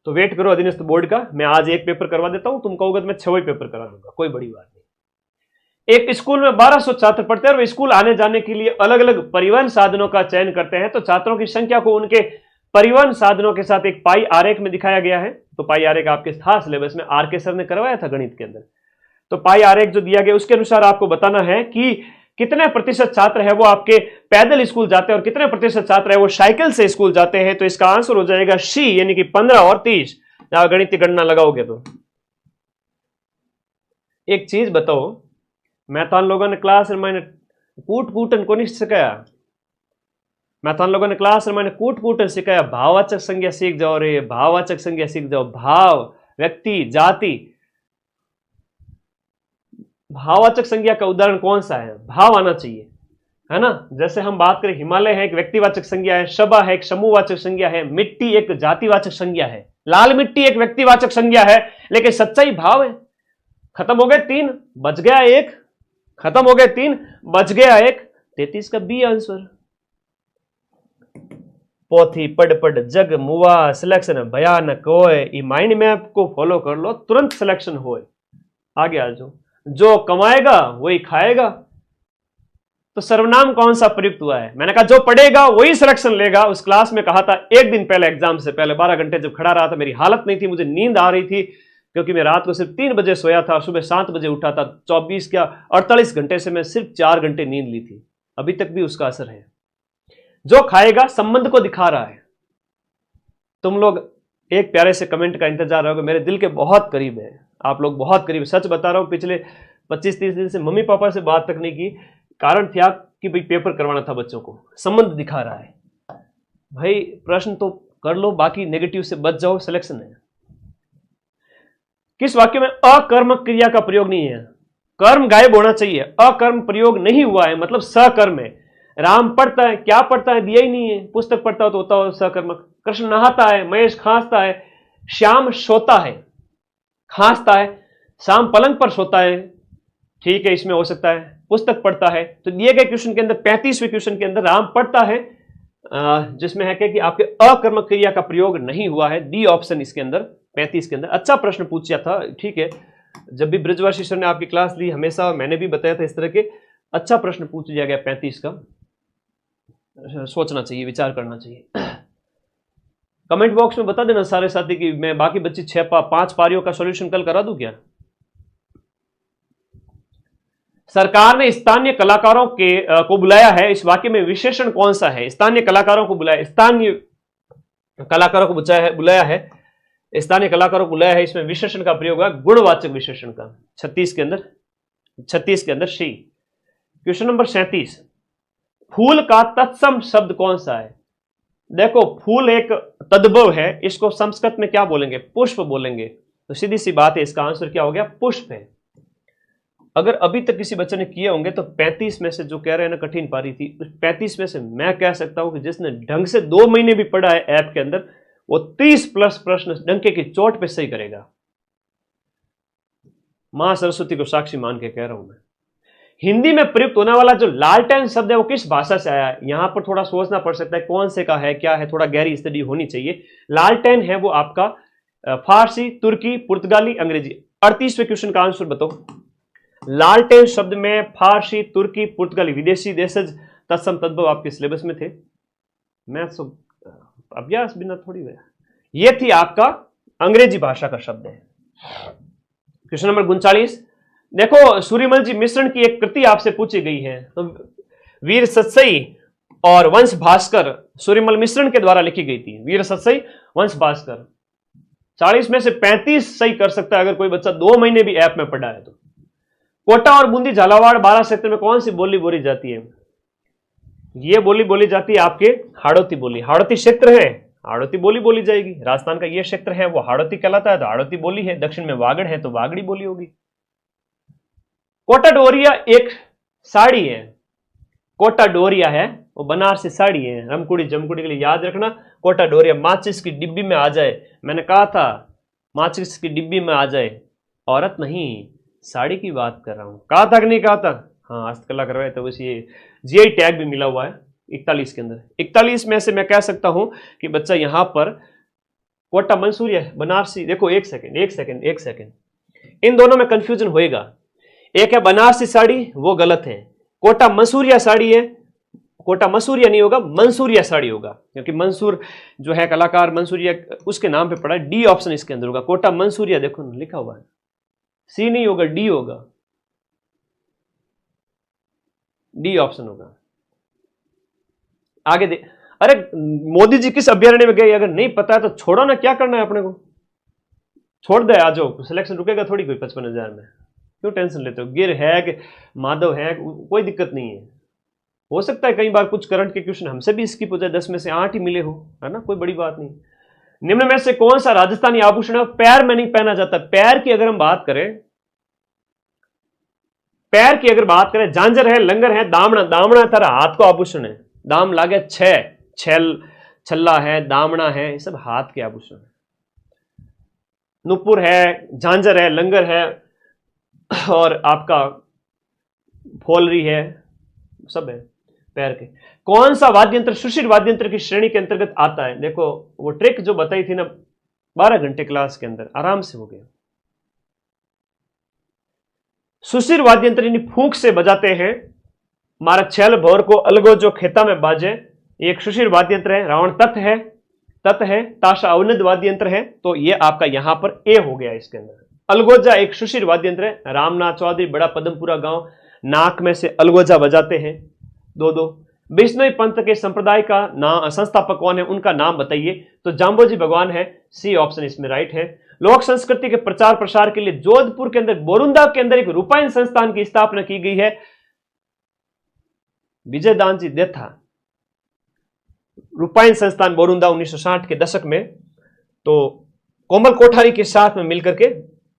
A: तो वेट करो अधीनस्थ बोर्ड का, मैं आज एक पेपर करवा देता हूं, तुम कहोगे तो मैं 6 पेपर करा दूंगा, कोई बड़ी बात नहीं। एक स्कूल में 1200 छात्र पढ़ते हैं और वे स्कूल आने जाने के लिए अलग अलग परिवहन साधनों का चयन करते हैं। तो छात्रों की संख्या को उनके परिवहन साधनों के साथ एक पाई आरेख में दिखाया गया है। तो पाई आरेख आपके था सिलेबस में, आर के सर ने करवाया था गणित के अंदर। तो पाई आरेख जो दिया गया उसके अनुसार आपको बताना है कि कितने प्रतिशत छात्र है वो आपके पैदल स्कूल जाते हैं और कितने प्रतिशत छात्र है वो साइकिल से स्कूल जाते हैं। तो इसका आंसर हो जाएगा सी, यानी कि 15 और 30। गणित की गणना लगाओगे तो एक चीज बताओ, मैथान लोगों ने क्लास मैंने कूट कूटन को नहीं सिखाया, मैथान लोगों ने क्लास मैंने कूट कूटन सिखाया। भाववाचक संज्ञा सीख जाओ रे, भाववाचक संज्ञा सीख जाओ। भाव, व्यक्ति, जाति। भाववाचक संज्ञा का उदाहरण कौन सा है? भाव आना चाहिए, है ना। जैसे हम बात करें, हिमालय है एक व्यक्तिवाचक संज्ञा है, शबा है एक समूहवाचक संज्ञा है, मिट्टी एक जातिवाचक संज्ञा है, लाल मिट्टी एक व्यक्तिवाचक संज्ञा है। लेकिन सच्चाई भाव है। खत्म हो गए 3, बच गया 1, खत्म हो गए 3, बच गया 1। 33 का बी आंसर। पोथी पढ़ पढ़ जग मुआ, सिलेक्शन भयानक होए। ई माइंड मैप को फॉलो कर लो, तुरंत सिलेक्शन होए। आगे आ जाओ। जो कमाएगा वही खाएगा। तो सर्वनाम कौन सा प्रयुक्त हुआ है? मैंने कहा जो पढ़ेगा वही सिलेक्शन लेगा। उस क्लास में कहा था एक दिन पहले, एग्जाम से पहले 12 घंटे जब खड़ा रहा था, मेरी हालत नहीं थी, मुझे नींद आ रही थी क्योंकि मैं रात को सिर्फ 3 बजे सोया था, सुबह 7 बजे उठा था। 48 घंटे से मैं सिर्फ 4 घंटे नींद ली थी। अभी तक भी उसका असर है। जो खाएगा संबंध को दिखा रहा है। तुम लोग एक प्यारे से कमेंट का इंतजार रहोगे, मेरे दिल के बहुत करीब है आप लोग, बहुत करीब। सच बता रहा हूं, पिछले 25-30 दिन से मम्मी पापा से बात तक नहीं की। कारण था कि भाई पेपर करवाना था बच्चों को, संबंध दिखा रहा है। भाई प्रश्न तो कर लो, बाकी नेगेटिव से बच जाओ, सिलेक्शन है। किस वाक्य में अकर्मक क्रिया का प्रयोग नहीं है? कर्म गायब होना चाहिए, अकर्म प्रयोग नहीं हुआ है, मतलब सकर्म है। राम पढ़ता है, क्या पढ़ता है दिया ही नहीं है। पुस्तक पढ़ता हो तो होता हो सकर्मक। कृष्ण नहाता है, महेश खांसता है, श्याम सोता है, खांसता है, शाम पलंग पर सोता है, ठीक है, इसमें हो सकता है। पुस्तक पढ़ता है, तो दिए गए क्वेश्चन के अंदर 35वें क्वेश्चन के अंदर राम पढ़ता है, जिसमें है कि आपके अकर्मक क्रिया का प्रयोग नहीं हुआ है। डी ऑप्शन इसके अंदर 35 के अंदर। अच्छा प्रश्न पूछा था, ठीक है। जब भी ब्रजवासी सर ने आपकी क्लास ली, हमेशा मैंने भी बताया था इस तरह के अच्छा प्रश्न पूछ लिया गया 35 का। सोचना चाहिए, विचार करना चाहिए। कमेंट बॉक्स में बता देना सारे साथी कि मैं बाकी बच्ची 5 पारियों का सॉल्यूशन कल करा दूं क्या? सरकार ने स्थानीय कलाकारों को बुलाया है, इस वाक्य में विशेषण कौन सा है? स्थानीय कलाकारों को बुलाया, स्थानीय कलाकारों को बुलाया है, स्थानीय कलाकारों को बुलाया है, इसमें विशेषण का प्रयोग है गुणवाचक विशेषण का। 36 के अंदर सी। क्वेश्चन नंबर 37, फूल का तत्सम शब्द कौन सा है? देखो, फूल एक तद्भव है, इसको संस्कृत में क्या बोलेंगे? पुष्प बोलेंगे। तो सीधी सी बात है, इसका आंसर क्या हो गया? पुष्प है। अगर अभी तक किसी बच्चे ने किए होंगे तो 35 में से जो कह रहे हैं ना कठिन पारी थी, 35 में से मैं कह सकता हूं कि जिसने ढंग से 2 महीने भी पढ़ा है ऐप के अंदर, वो 30+ प्रश्न डंके की चोट पे सही करेगा। मां सरस्वती को साक्षी मान के कह रहा हूं मैं। हिंदी में प्रयुक्त होने वाला जो लालटेन शब्द है वो किस भाषा से आया है? यहां पर थोड़ा सोचना पड़ सकता है, कौन से का है, क्या है, थोड़ा गहरी स्टडी होनी चाहिए। लालटेन है वो आपका फारसी, तुर्की, पुर्तगाली, अंग्रेजी। 38वें क्वेश्चन का आंसर बताओ। लालटेन शब्द में फारसी, तुर्की, पुर्तगाली, विदेशी देशज, तत्सम, तद्भव आपके सिलेबस में थे। मैथ्स अभ्यास बिना थोड़ी हुआ। ये थी आपका अंग्रेजी भाषा का शब्द है। क्वेश्चन नंबर 39, देखो सूर्यमल जी मिश्रण की एक कृति आपसे पूछी गई है। तो वीर सतसई और वंश भास्कर सूर्यमल मिश्रण के द्वारा लिखी गई थी। वीर सतसई, वंश भास्कर। 40 में से 35 सही कर सकता है अगर कोई बच्चा 2 महीने भी ऐप में पढ़ा है तो। कोटा और बूंदी झालावाड़ 12 क्षेत्र में कौन सी बोली बोली जाती है? ये बोली बोली जाती है आपके हाड़ौती बोली। हाड़ौती क्षेत्र है, हाड़ौती बोली बोली जाएगी। राजस्थान का ये क्षेत्र है वो हाड़ौती कहलाता है, तो हाड़ौती बोली है। दक्षिण में वागड़ है तो वागड़ी बोली होगी। कोटा डोरिया एक साड़ी है, कोटा डोरिया है वो बनारसी साड़ी है। रमकुड़ी जमकुड़ी के लिए याद रखना, कोटा डोरिया माचिस की डिब्बी में आ जाए। मैंने कहा था माचिस की डिब्बी में आ जाए, औरत नहीं साड़ी की बात कर रहा हूं। कहा था कि नहीं कहा था? हाँ, हस्तकला करवाए तो बस ये जीआई टैग भी मिला हुआ है 41 के अंदर। 41 में से मैं कह सकता हूं कि बच्चा यहां पर कोटा मंसूर है, बनारसी। देखो एक सेकंड एक सेकंड एक सेकंड, इन दोनों में कंफ्यूजन होएगा। एक है बनारसी साड़ी, वो गलत है। कोटा मंसूरिया साड़ी है, कोटा मसूरिया नहीं होगा, मंसूरिया साड़ी होगा, क्योंकि मंसूर जो है कलाकार मंसूरिया उसके नाम पे पड़ा है। डी ऑप्शन इसके अंदर होगा, कोटा मंसूरिया देखो ना लिखा हुआ है। सी नहीं होगा, डी होगा, डी ऑप्शन होगा। आगे दे, अरे मोदी जी किस अभ्यारण्य में गए, अगर नहीं पता है तो छोड़ो ना, क्या करना है अपने को, छोड़ दे, आ जाओ, सिलेक्शन रुकेगा थोड़ी कोई 55,000 में, क्यों टेंशन लेते हो? गिर है कि माधव है, कोई दिक्कत नहीं है। हो सकता है कई बार कुछ करंट के क्वेश्चन हमसे भी स्किप हो जाए, 10 में से 8 ही मिले हो, है ना, कोई बड़ी बात नहीं। निम्न में से कौन सा राजस्थानी आभूषण है पैर में नहीं पहना जाता? पैर की अगर हम बात करें, पैर की अगर बात करें, झांझर है, लंगर है, दामना, दामना तारा हाथ को आभूषण है, दाम लागे छल, छल्ला है, दामना है, ये सब हाथ के आभूषण है। नुपुर है, झांझर है, लंगर है, और आपका फोलरी है, सब है पैर के। कौन सा वाद्य यंत्र सुशील वाद्य यंत्र की श्रेणी के अंतर्गत आता है? देखो वो ट्रिक जो बताई थी ना 12 घंटे क्लास के अंदर, आराम से हो गया। सुशील वाद्य यंत्र यानी फूंक से बजाते हैं, मारा छल भोर को अलगो जो खेता में बाजे, एक सुशील वाद्य यंत्र है। रावण तत् है, ताशा अवनद वाद्य यंत्र है, तो ये आपका यहां पर ए हो गया इसके अंदर। अलगोजा एक सुशील वाद्य यंत्र है। रामनाथ चौधरी, बड़ा पदमपुरा गांव, नाक में से अलगोजा बजाते हैं। दो विष्णु पंथ के संप्रदाय का नाम, संस्थापक कौन है, उनका नाम बताइए, तो जाम्बोजी भगवान है, सी ऑप्शन इसमें राइट है। लोक संस्कृति के प्रचार प्रसार के लिए जोधपुर के अंदर बोरुंदा के अंदर एक रूपायन संस्थान की स्थापना की गई है, विजयदान जी देथा। रूपायन संस्थान बोरुंदा 1960 के दशक में, तो कोमल कोठारी के साथ में मिलकर के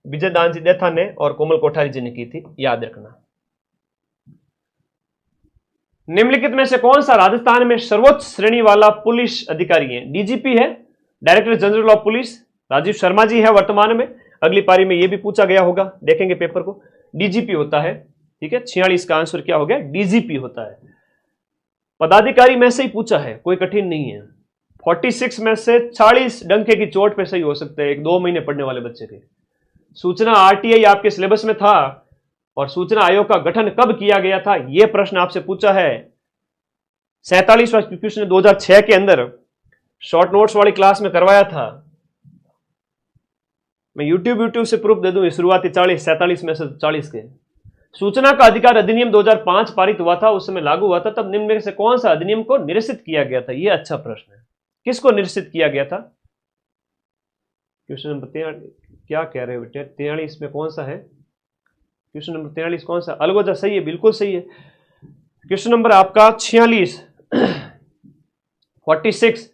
A: विजयदान जी देथा ने और कोमल कोठारी जी ने की थी, याद रखना। निम्नलिखित में से कौन सा राजस्थान में सर्वोच्च श्रेणी वाला पुलिस अधिकारी है? डीजीपी है, director general of police, Rajeev Sharma ji है वर्तमान में। अगली पारी में यह भी पूछा गया होगा, देखेंगे पेपर को, डीजीपी होता है, ठीक है। 46 का आंसर क्या हो गया? डीजीपी होता है। पदाधिकारी में से ही पूछा है, कोई कठिन नहीं है। 46 में से 40 डंके की चोट पे सही हो सकते हैं, 1-2 महीने पढ़ने वाले बच्चे के। सूचना आरटीआई आपके सिलेबस में था, और सूचना आयोग का गठन कब किया गया था, यह प्रश्न आपसे पूछा है। 47वां क्वेश्चन 2006 के अंदर शॉर्ट नोट्स वाली क्लास में करवाया था। मैं यूट्यूब से प्रूफ दे दूं, शुरुआती 47 में से 40 के। सूचना का अधिकार अधिनियम 2005 पारित हुआ था, उस समय लागू हुआ था, तब निम्न में से कौन सा अधिनियम को निरसित किया गया था? यह अच्छा प्रश्न है, किसको निरसित किया गया था? क्वेश्चन नंबर 43, क्या कह रहे हो बेटे, 43 में कौन सा है? क्वेश्चन नंबर 43 कौन सा? अलगोजा सही है, बिल्कुल सही है। क्वेश्चन नंबर आपका 46 46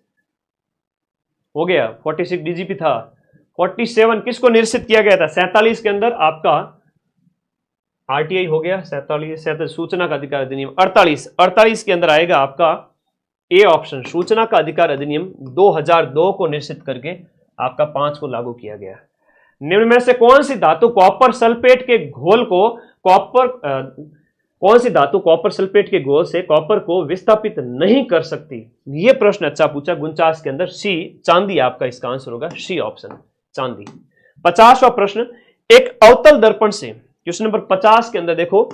A: हो गया, 46 डीजीपी था। 47 किसको निरसित किया गया था? 47 के अंदर आपका आरटीआई हो गया, 47 सूचना का अधिकार अधिनियम। 48 के अंदर आएगा आपका ए ऑप्शन, सूचना का अधिकार अधिनियम 2002 को निश्चित करके आपका 5 को लागू किया गया। निम्न में से कौन सी धातु कॉपर सल्फेट के घोल को कौन सी धातु कॉपर सल्फेट के घोल से कॉपर को विस्थापित नहीं कर सकती? यह प्रश्न अच्छा पूछा 49 के अंदर। सी चांदी आपका इसका आंसर होगा, सी ऑप्शन चांदी। 50वां प्रश्न, एक अवतल दर्पण से, क्वेश्चन नंबर 50 के अंदर देखो,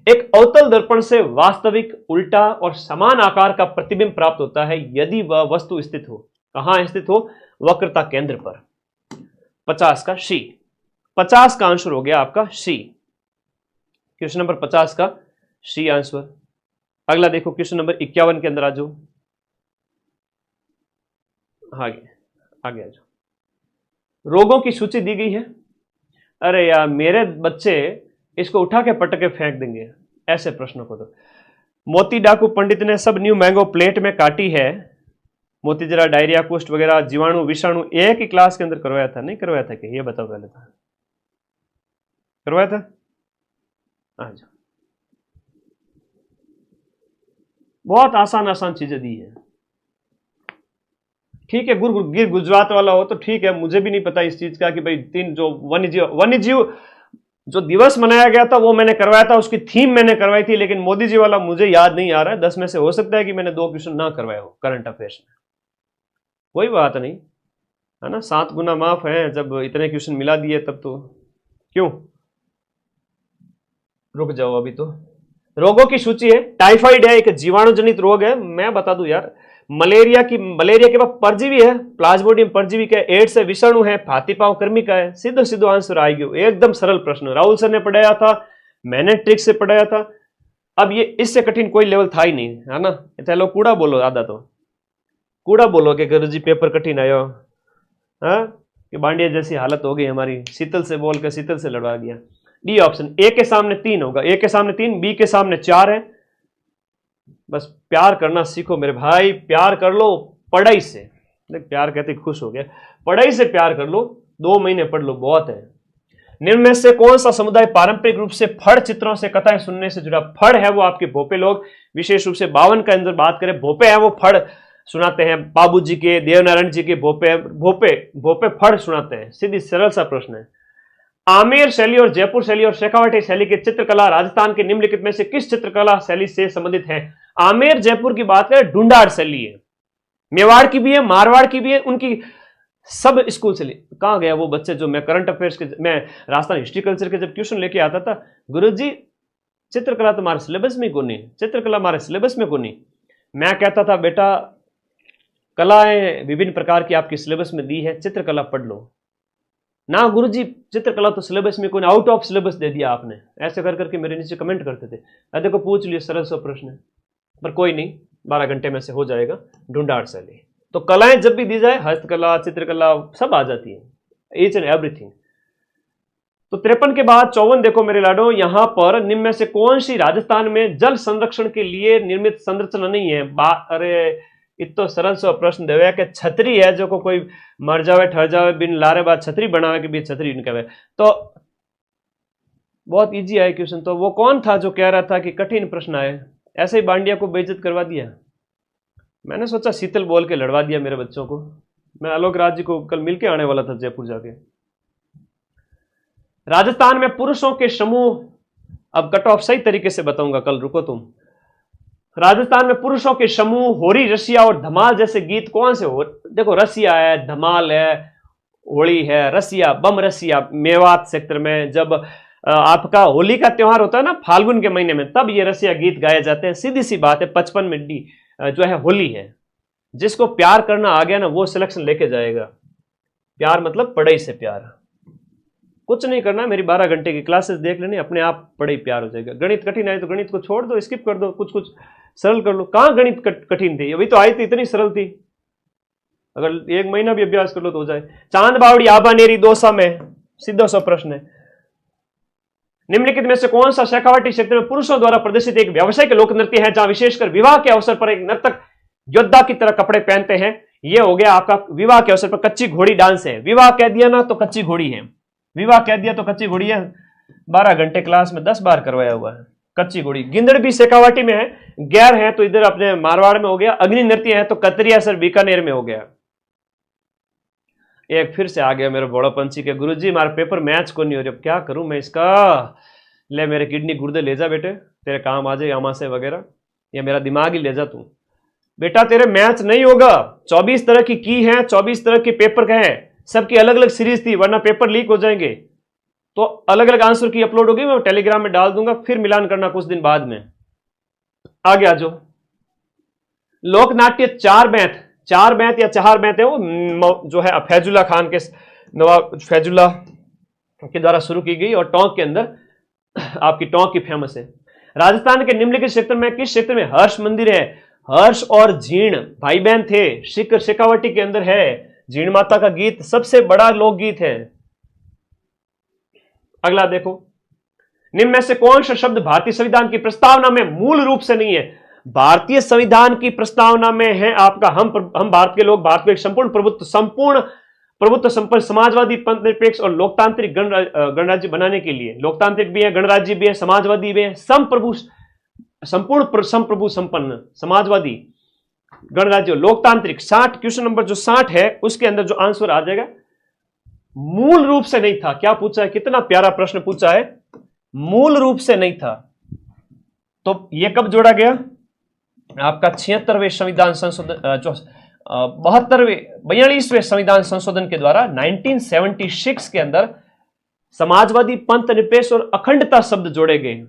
A: एक अवतल दर्पण से वास्तविक, उल्टा और समान आकार का प्रतिबिंब प्राप्त होता है यदि वह वस्तु स्थित हो। कहां स्थित हो? वक्रता केंद्र पर। 50 का सी, 50 का आंसर हो गया आपका सी, क्वेश्चन नंबर 50 का सी आंसर। अगला देखो क्वेश्चन नंबर 51 के अंदर आ जाओ, आगे आ जाओ। रोगों की सूची दी गई है। अरे यार मेरे बच्चे इसको उठा के पटक के फेंक देंगे ऐसे प्रश्नों को। तो मोती डाकू पंडित ने सब न्यू मैंगो प्लेट में काटी है। मोती जरा डायरिया, कुष्ठ वगैरह, जीवाणु, विषाणु एक ही क्लास के अंदर करवाया था, नहीं करवाया था कि? ये बताओ पहले, था करवाया था? अच्छा, बहुत आसान आसान चीजें दी है। ठीक है, गिर गुजरात वाला हो तो ठीक है, मुझे भी नहीं पता इस चीज का कि भाई तीन जो वन्य जीव जो दिवस मनाया गया था वो मैंने करवाया था, उसकी थीम मैंने करवाई थी, लेकिन मोदी जी वाला मुझे याद नहीं आ रहा है। 10 में से हो सकता है कि मैंने 2 क्वेश्चन ना करवाए हो करंट अफेयर्स में, कोई बात नहीं, है ना, 7 गुना माफ है, जब इतने क्वेश्चन मिला दिए तब तो क्यों। रुक जाओ, अभी तो रोगों की सूची है। टाइफाइड है, एक जीवाणु जनित रोग है, मैं बता दूं यार। मलेरिया के बाद परजीवी है, प्लाज्मोडियम परजीवी का, एड्स है, विषाणु है, फातीपाव कर्मी का है। सीधो सीधो आंसर आ गयो, एकदम सरल प्रश्न, राहुल सर ने पढ़ाया था, मैंने ट्रिक से पढ़ाया था। अब ये इससे कठिन कोई लेवल था ही नहीं, है ना। चलो कूड़ा बोलो, आधा तो कूड़ा बोलो कि गुरु जी पेपर कठिन आयो, हाँ, कि बांडिया जैसी हालत हो गई हमारी, शीतल से बोल के शीतल से लड़वा दिया। डी ऑप्शन, ए के सामने 3 होगा, ए के सामने 3, बी के सामने 4 है। बस प्यार करना सीखो मेरे भाई, प्यार कर लो पढ़ाई से। प्यार कहते खुश हो गया, पढ़ाई से प्यार कर लो, 2 महीने पढ़ लो, बहुत है। निम्न में से कौन सा समुदाय पारंपरिक रूप से फड़ चित्रों से कथाएं सुनने से जुड़ा। फड़ है वो आपके भोपे लोग, विशेष रूप से 52 के अंदर बात करें, भोपे है वो फड़ सुनाते हैं। बाबू जी के, देवनारायण जी के भोपे भोपे भोपे फड़ सुनाते हैं। सीधी सरल सा प्रश्न है। आमेर शैली और जयपुर शैली और शेखावटी शैली की चित्रकला राजस्थान के निम्नलिखित में से किस चित्रकला शैली से संबंधित है। आमेर जयपुर की बात करें, ढूंढाड़ शैली है, मेवाड़ की भी है, मारवाड़ की भी है, उनकी सब स्कूल से। कहां गया वो बच्चे जो मैं करंट अफेयर्स के, मैं राजस्थान हिस्ट्री कल्चर के जब ट्यूशन लेके आता था, गुरुजी चित्रकला तुम्हारे सिलेबस में कौन नहीं, चित्रकला हमारे सिलेबस में कौन नहीं। मैं कहता था बेटा कलाएं विभिन्न प्रकार की आपकी सिलेबस में दी है, चित्रकला पढ़ लो ना। गुरुजी चित्रकला तो सिलेबस में कोई, आउट ऑफ सिलेबस दे दिया आपने, ऐसे कर करके मेरे नीचे कमेंट करते थे। अरे देखो पूछ लिया, सरल सा प्रश्न है, पर कोई नहीं, 12 घंटे में से हो जाएगा। ढूंढाड़ शैली तो कलाएं जब भी दी जाए, हस्तकला, चित्रकला सब आ जाती है, ईच एंड एवरीथिंग। तो 53 के बाद 54 देखो मेरे लाडो, यहां पर निम्न में से कौन सी राजस्थान में जल संरक्षण के लिए निर्मित संरचना नहीं है। अरे इतो सरल सा प्रश्न देवे कि छतरी है, जो को कोई मर जावे ठहर जावे बिन लारे बाद छतरी बनावे के भी छतरी नहीं कहे, तो बहुत इजी है क्वेश्चन। तो वो कौन था जो कह रहा था कि कठिन प्रश्न आए, ऐसे ही बांडिया को बेइज्जत करवा दिया। मैंने सोचा शीतल बोल के लड़वा दिया मेरे बच्चों को। मैं आलोक राज जी को कल मिलके आने वाला था जयपुर जाके। राजस्थान में पुरुषों के समूह, अब कट ऑफ सही तरीके से बताऊंगा कल, रुको तुम। राजस्थान में पुरुषों के समूह, होरी, रसिया और धमाल जैसे गीत कौन से हो। देखो रसिया है, धमाल है, होली है, रसिया बम रसिया मेवात सेक्टर में जब आपका होली का त्योहार होता है ना फाल्गुन के महीने में, तब ये रसिया गीत गाए जाते हैं। सीधी सी बात है, 55 में डी जो है होली है। जिसको प्यार करना आ गया ना वो सिलेक्शन लेके जाएगा। प्यार मतलब पढ़ाई से प्यार, कुछ नहीं करना, मेरी 12 घंटे की क्लासेस देख लेनी, अपने आप पढ़ाई प्यार हो जाएगा। गणित कठिन आए तो गणित को छोड़ दो, स्किप कर दो, कुछ कुछ सरल कर लो। कहां गणित कठिन थी, अभी तो आई थी, इतनी सरल थी, अगर 1 महीना भी अभ्यास कर लो तो हो जाए। चांद बावड़ी आबानेरी दोसा में, सीधा सा प्रश्न है। निम्नलिखित में से कौन सा शेखावाटी क्षेत्र में पुरुषों द्वारा प्रदर्शित एक व्यावसायिक लोक नृत्य है, जहां विशेषकर विवाह के अवसर पर एक नर्तक योद्धा की तरह कपड़े पहनते हैं। यह हो गया आपका विवाह के अवसर पर कच्ची घोड़ी डांस है। विवाह कह दिया ना तो कच्ची घोड़ी है, विवाह कह दिया तो कच्ची घोड़ी है। 12 घंटे क्लास में 10 बार करवाया हुआ है कच्ची घोड़ी। गिंदड़ भी शेखावाटी में है, गैर है तो इधर अपने मारवाड़ में हो गया। अग्नि नृत्य है तो कतरिया सर बीकानेर में हो गया। एक फिर से आ गया मेरे बड़ा पंछी के, गुरुजी हमारा पेपर मैच को नहीं हो रही, अब क्या करूं मैं इसका। ले मेरे किडनी गुर्दे ले जा बेटे, तेरे काम आ जाए आमाशय वगैरह, या मेरा दिमाग ही ले जा तू बेटा, तेरे मैच नहीं होगा। 24 तरह की है, 24 तरह के पेपर का है, सबकी अलग अलग सीरीज थी, वरना पेपर लीक हो जाएंगे। तो अलग अलग आंसर की अपलोड होगी, मैं टेलीग्राम में डाल दूंगा, फिर मिलान करना कुछ दिन बाद में। आगे आ जाओ। लोकनाट्य चार बैंत या चार बैंत है, वो जो है फैजुल्ला खान के, नवाब फैजुल्ला के द्वारा शुरू की गई, और टोंक के अंदर आपकी टोंक की फेमस है। राजस्थान के निम्नलिखित क्षेत्र में किस क्षेत्र में हर्ष मंदिर है। हर्ष और जीण भाई बहन थे, शेखावाटी के अंदर है। जीण माता का गीत सबसे बड़ा लोकगीत है। अगला देखो, निम्न में से कौन सा शब्द भारतीय संविधान की प्रस्तावना में मूल रूप से नहीं है। भारतीय संविधान की प्रस्तावना में है आपका हम भारत के लोग, भारत को एक संपूर्ण प्रभुत्व संपन्न समाजवादी पंथ निरपेक्ष और लोकतांत्रिक गणराज्य बनाने के लिए, लोकतांत्रिक भी है, गणराज्य भी है, समाजवादी भी है, संपूर्ण संप्रभु संपन्न समाजवादी गणराज्य लोकतांत्रिक 60, क्वेश्चन नंबर जो 60 है उसके अंदर जो आंसर आ जाएगा मूल रूप से नहीं था। क्या पूछा है, कितना प्यारा प्रश्न पूछा है, मूल रूप से नहीं था। तो यह कब जोड़ा गया, आपका 76वें संविधान संशोधन, जो 42वें संविधान संशोधन के द्वारा 1976 के अंदर समाजवादी, पंथ निरपेक्ष और अखंडता शब्द जोड़े गए।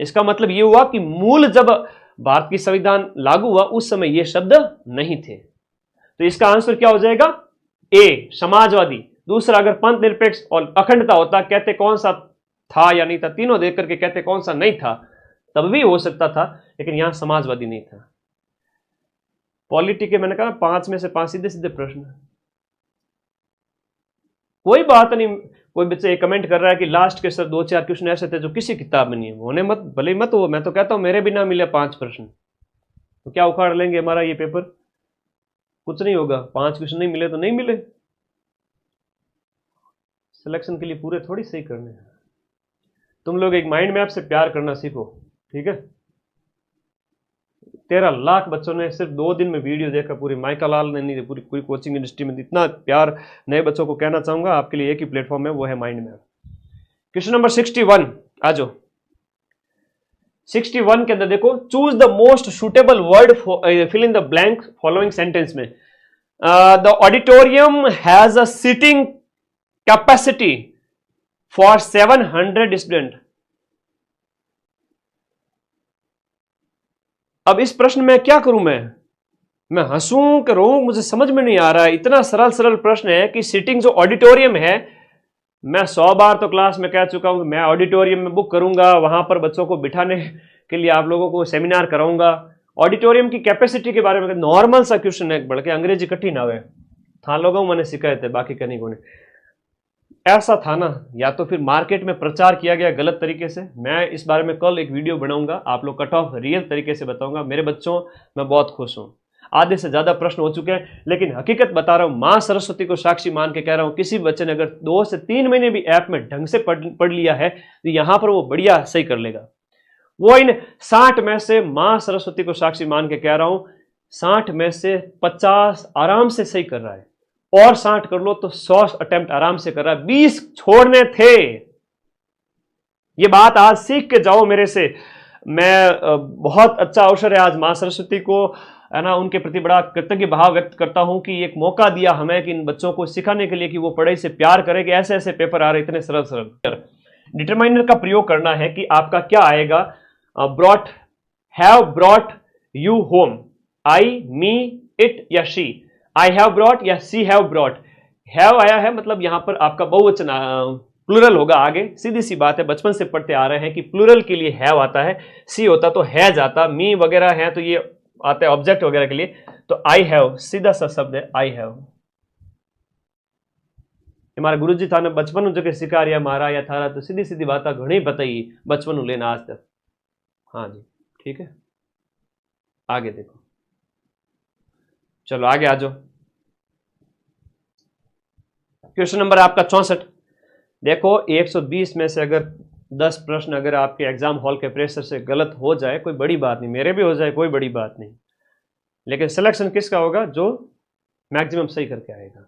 A: इसका मतलब यह हुआ कि मूल जब भारत की संविधान लागू हुआ उस समय ये शब्द नहीं थे। तो इसका आंसर क्या हो जाएगा, ए समाजवादी। दूसरा, अगर पंथ निरपेक्ष और अखंडता होता, कहते कौन सा था या नहीं था, तीनों देख करके कहते कौन सा नहीं था, तब भी हो सकता था, लेकिन यहां समाजवादी नहीं था। पॉलिटी के मैंने कहा 5 में से 5 सीधे सीधे प्रश्न। कोई बात नहीं, कोई बच्चे कमेंट कर रहा है कि लास्ट के सर 2-4 क्वेश्चन ऐसे थे जो किसी किताब में नहीं है, होने मत, भले मत हो। मैं तो कहता हूं मेरे भी ना मिले 5 प्रश्न तो क्या उखाड़ लेंगे हमारा ये पेपर, कुछ नहीं होगा। 5 क्वेश्चन नहीं मिले तो नहीं मिले, सिलेक्शन के लिए पूरे थोड़ी सही करने हैं। तुम लोग एक माइंड मैप से प्यार करना सीखो, ठीक है। 13 लाख बच्चों ने सिर्फ 2 दिन में वीडियो देखा, पूरी माइका लाल ने नहीं, पूरी कोचिंग इंडस्ट्री में इतना प्यार नए बच्चों को कहना चाहूंगा, आपके लिए एक ही प्लेटफॉर्म है, वो है माइंड मैप। क्वेश्चन नंबर 61 आ जाओ। 61 के अंदर देखो, choose the most suitable word fill in the blank following sentence में। The auditorium has a seating capacity for 700 student. अब इस प्रश्न में क्या करूं, मैं हंसूं कि रोऊं, मुझे समझ में नहीं आ रहा है। इतना सरल सरल प्रश्न है कि सीटिंग जो ऑडिटोरियम है, मैं 100 बार तो क्लास में कह चुका हूं कि मैं ऑडिटोरियम में बुक करूंगा, वहां पर बच्चों को बिठाने के लिए आप लोगों को सेमिनार कराऊंगा। ऑडिटोरियम की कैपेसिटी के बारे में नॉर्मल सा क्वेश्चन है, बल्कि अंग्रेजी कठिन आवे था, लोगों मैंने सिखाए थे, बाकी कहने को नहीं। ऐसा था ना, या तो फिर मार्केट में प्रचार किया गया गलत तरीके से। मैं इस बारे में कल एक वीडियो बनाऊंगा, आप लोग कट ऑफ रियल तरीके से बताऊंगा। मेरे बच्चों, मैं बहुत खुश हूं, आधे से ज्यादा प्रश्न हो चुके हैं, लेकिन हकीकत बता रहा हूं, मां सरस्वती को साक्षी मान के कह रहा हूं, किसी बच्चे ने अगर 2 से 3 महीने भी ऐप में ढंग से पढ़ लिया है तो यहां पर वो बढ़िया सही कर लेगा। वो इन 60 में से, मां सरस्वती को साक्षी मान के कह रहा हूं, 60 में से 50 आराम से सही कर रहा है, और 60 कर लो तो 100 अटेम्प्ट आराम से कर रहा है। 20 छोड़ने थे। ये बात आज सीख के जाओ मेरे से। मैं बहुत अच्छा अवसर है आज मां सरस्वती को, है ना, उनके प्रति बड़ा कृतज्ञ भाव व्यक्त करता हूं कि एक मौका दिया हमें कि इन बच्चों को सिखाने के लिए कि वो पढ़ाई से प्यार करें, कि ऐसे ऐसे पेपर आ रहे इतने सरल सरल। डिटरमाइनर का प्रयोग करना है कि आपका क्या आएगा, brought, have brought you home, I, me, it या शी। आई हैव ब्रॉट या सी हैव ब्रॉट। हैव आया है मतलब यहां पर आपका बहुवचन प्लूरल होगा आगे, सीधी सी बात है, बचपन से पढ़ते आ रहे हैं कि प्लूरल के लिए हैव आता है, सी होता तो हैज आता, मी वगैरह है तो ये आता है ऑब्जेक्ट वगैरह के लिए। तो आई हैव सीधा सा शब्द है, आई हैव। हमारा गुरुजी था ने बचपन जगह सिखा रहा मारा या थारा, तो सीधी सीधी बात घनी बताई बचपन लेना आज तक। हाँ जी, ठीक है, आगे देखो, चलो आगे आ जाओ। क्वेश्चन नंबर आपका 64। देखो 120 में से अगर 10 प्रश्न अगर आपके एग्जाम हॉल के प्रेशर से गलत हो जाए, कोई बड़ी बात नहीं, मेरे भी हो जाए कोई बड़ी बात नहीं, लेकिन सिलेक्शन किसका होगा, जो मैक्सिमम सही करके आएगा।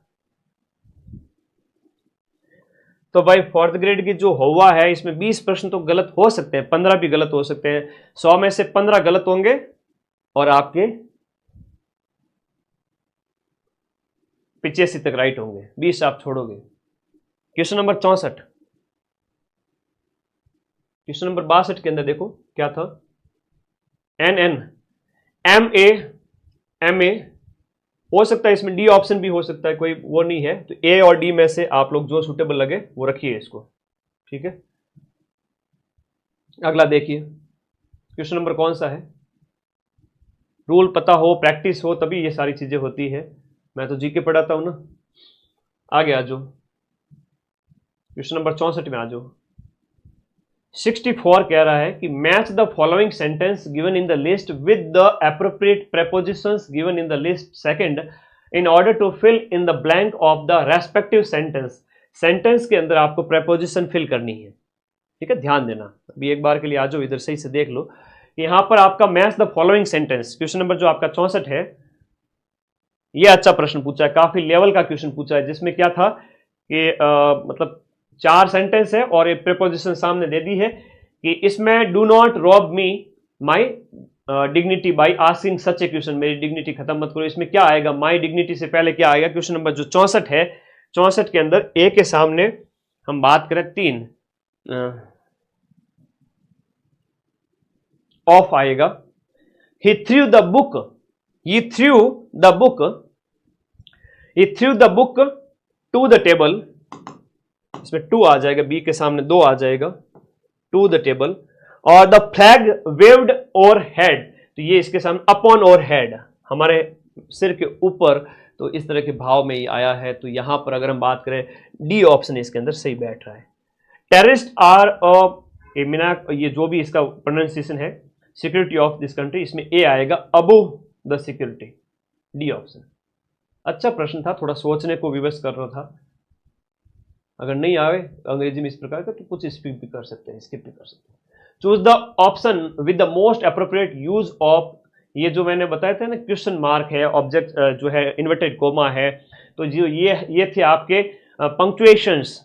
A: तो भाई 4th ग्रेड की जो हुआ है इसमें 20 प्रश्न तो गलत हो सकते हैं, 15 भी गलत हो सकते हैं। 100 में से 15 गलत होंगे और आपके 85 तक राइट होंगे, 20 आप छोड़ोगे। Question number 64। क्वेश्चन नंबर 62 के अंदर देखो क्या था, एन एन, एम ए हो सकता है, इसमें डी ऑप्शन भी हो सकता है, कोई वो नहीं है। तो ए और डी में से आप लोग जो सुटेबल लगे वो रखिए इसको, ठीक है। अगला देखिए, क्वेश्चन नंबर कौन सा है, रूल पता हो, प्रैक्टिस हो, तभी ये सारी चीजें होती है। मैं तो जीके पढ़ाता हूं ना। आगे आ जाओ, क्वेश्चन नंबर 64 में आ जाओ। 64 कह रहा है कि match the following sentence given in the list with the appropriate prepositions given in the list second in order to fill in the blank of the respective sentence. Sentence के अंदर आपको preposition fill करनी है, ठीक है, ध्यान देना। अभी एक बार के लिए आ जाओ इधर, सही से देख लो। यहां पर आपका match the following sentence, question number जो आपका 64 है, ये अच्छा प्रश्न पूछा है, काफी लेवल का क्वेश्चन पूछा है, जिसमें क्या था कि मतलब 4 सेंटेंस है और एक प्रीपोजिशन सामने दे दी है कि इसमें do not rob me my dignity by asking such a question, मेरी डिग्निटी खत्म मत करो। इसमें क्या आएगा, माई डिग्निटी से पहले क्या आएगा, क्वेश्चन नंबर जो 64 है, 64 के अंदर ए के सामने हम बात करें 3 ऑफ आएगा। He threw the book, he threw the book, he threw the book to the table, इसमें 2 आ जाएगा, बी के सामने 2 आ जाएगा, to the table, और the flag waved overhead, तो ये इसके सामने upon overhead, हमारे सिर के ऊपर, तो इस तरह के भाव में ये आया है। तो यहां पर अगर हम बात करें, डी ऑप्शन इसके अंदर सही बैठ रहा है। टेररिस्ट आर ये जो भी इसका प्रोनाउंसिएशन है, सिक्योरिटी ऑफ दिस कंट्री, इसमें ए आएगा above the security, D option. अच्छा प्रश्न था, थोड़ा सोचने को विवश कर रहा था। अगर नहीं आवे अंग्रेजी में इस प्रकार का तो कुछ स्किप भी कर सकते हैं, स्किप भी कर सकते हैं। Choose the option with the most appropriate use of, ये जो मैंने बताया था ना, क्वेश्चन मार्क है, ऑब्जेक्ट जो है इन्वर्टेड कोमा है, तो जो ये थे आपके पंक्चुएशंस।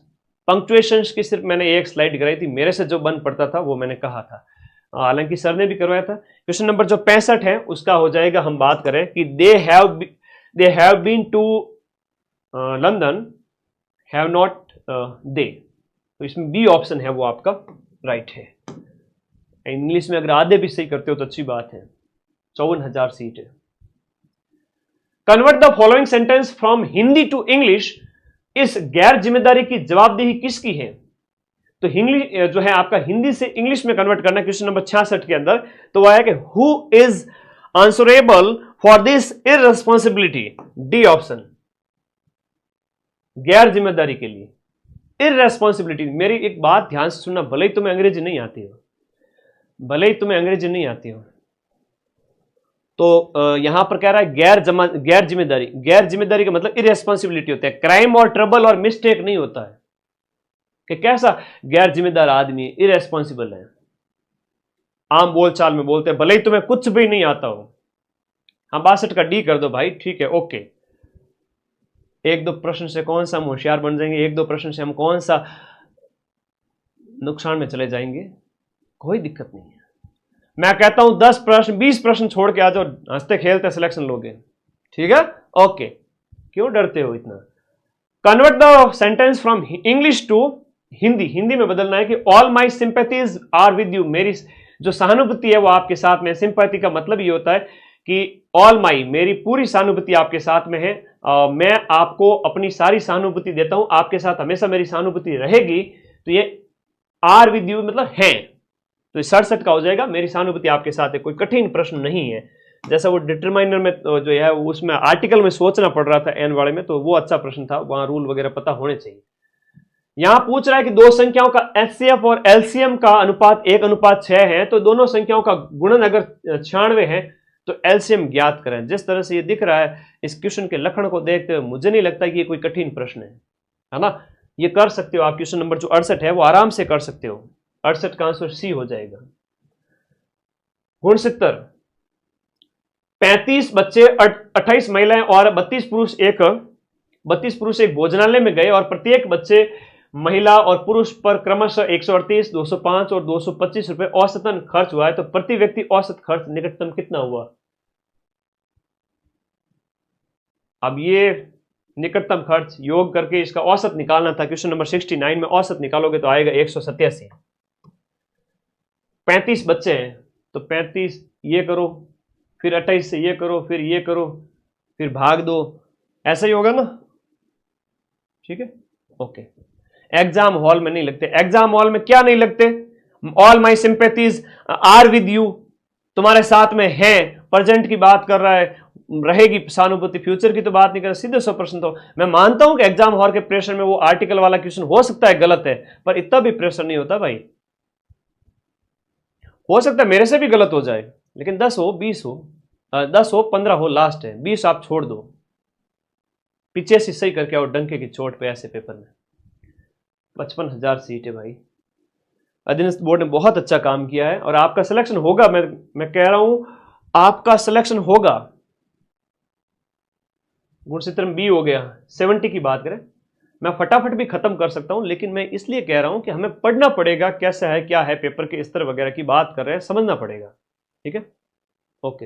A: पंक्चुएशंस की सिर्फ मैंने एक स्लाइड कराई थी, मेरे से जो बन पड़ता था वो मैंने कहा था, हालांकि सर ने भी करवाया था। क्वेश्चन नंबर जो 65 है उसका हो जाएगा, हम बात करें कि they have been to London, have not they, तो इसमें बी ऑप्शन है वो आपका राइट है। इंग्लिश में अगर आधे भी सही करते हो तो अच्छी बात है, 54,000 सीट है। Convert the following sentence from Hindi to English, इस गैर जिम्मेदारी की जवाबदेही किसकी है? तो इंग्लिश जो है आपका हिंदी से इंग्लिश में कन्वर्ट करना, क्वेश्चन नंबर 66 के अंदर, तो वो है कि who is answerable for this irresponsibility, D option, गैर जिम्मेदारी के लिए इररेस्पॉन्सिबिलिटी। मेरी एक बात ध्यान से सुनना, भले ही तुम्हें अंग्रेजी नहीं आती हो, भले ही तुम्हें अंग्रेजी नहीं आती हो, तो यहां पर कह रहा है गैर जिम्मेदारी। गैर जिम्मेदारी का मतलब इररेस्पॉन्सिबिलिटी होता है, क्राइम और ट्रबल और मिस्टेक नहीं होता है कि कैसा गैर जिम्मेदार आदमी इरेस्पॉन्सिबल है। आम बोलचाल में बोलते हैं, भले ही तुम्हें कुछ भी नहीं आता हो। हाँ, 62 का डी कर दो भाई, ठीक है, ओके। 1-2 प्रश्न से कौन सा हम होशियार बन जाएंगे, 1-2 प्रश्न से हम कौन सा नुकसान में चले जाएंगे, कोई दिक्कत नहीं है। मैं कहता हूं 10 प्रश्न 20 प्रश्न छोड़ के आ जाओ, हंसते खेलते सिलेक्शन लोगे, ठीक है, ओके। क्यों डरते हो इतना? Convert the sentence from English to Hindi, Hindi में बदलना है कि all my sympathies are with you, मेरी जो सहानुभूति है वो आपके साथ में। सिंपैथी का मतलब ये होता है कि ऑल माई, मेरी पूरी सहानुभूति आपके साथ में है, मैं आपको अपनी सारी सहानुभूति देता हूं, आपके साथ हमेशा मेरी सहानुभूति रहेगी। तो ये आर विद यू मतलब है, तो 67 का हो जाएगा, मेरी सहानुभूति आपके साथ है। कोई कठिन प्रश्न नहीं है, जैसा वो डिटरमाइनर में जो है उसमें आर्टिकल में सोचना पड़ रहा था एन वाले में, तो वो अच्छा प्रश्न था, वहां रूल वगैरह पता होने चाहिए। यहां पूछ रहा है कि दो संख्याओं का एचसीएफ और एलसीएम का अनुपात 1:6 है, तो दोनों संख्याओं का गुणन अगर 96 है तो एलसीएम ज्ञात करें। जिस तरह से ये दिख रहा है इस क्वेश्चन के लक्षण को देखते हुए मुझे नहीं लगता कि ये कोई कठिन प्रश्न है ना। ये कर सकते हो आप, क्वेश्चन नंबर जो 68 है वो आराम से कर सकते हो। 68 का आंसर सी हो जाएगा। गुणसूत्र 35 बच्चे 28 महिलाएं और 32 पुरुष एक भोजनालय में गए और प्रत्येक बच्चे महिला और पुरुष पर क्रमशः 138, 205 और 225 रुपए औसतन खर्च हुआ है, तो प्रति व्यक्ति औसत खर्च निकटतम कितना हुआ? अब ये निकटतम खर्च योग करके इसका औसत निकालना था। क्वेश्चन नंबर 69 में औसत निकालोगे तो आएगा 187। 35 बच्चे हैं तो 35 ये करो, फिर 28 से ये करो, फिर ये करो, फिर भाग दो, ऐसा ही होगा ना, ठीक है, ओके। एग्जाम हॉल में नहीं लगते। एग्जाम हॉल में क्या नहीं लगते? All my sympathies are with you, तुम्हारे साथ में है, प्रेजेंट की बात कर रहा है, रहेगी सहानुभूति, फ्यूचर की तो बात नहीं कर रहा। सीधे 100% तो मैं मानता हूं कि एग्जाम हॉल के प्रेशर में वो आर्टिकल वाला क्वेश्चन हो सकता है गलत है, पर इतना भी प्रेशर नहीं होता भाई। हो सकता है मेरे से भी गलत हो जाए, लेकिन 10 हो 20 हो 10 हो 15 हो, लास्ट है 20 आप छोड़ दो, पीछे से सही करके आओ डंके की चोट पे ऐसे पेपर में। 55,000 सीट है भाई। अधीनस्थ बोर्ड ने बहुत अच्छा काम किया है और आपका सिलेक्शन होगा। मैं कह रहा हूं आपका सिलेक्शन होगा। गुणसूत्र में बी हो गया। 70 की बात करें, मैं फटाफट भी खत्म कर सकता हूं, लेकिन मैं इसलिए कह रहा हूं कि हमें पढ़ना पड़ेगा कैसा है क्या है, पेपर के स्तर वगैरह की बात कर रहे हैं, समझना पड़ेगा। ठीक है, ओके।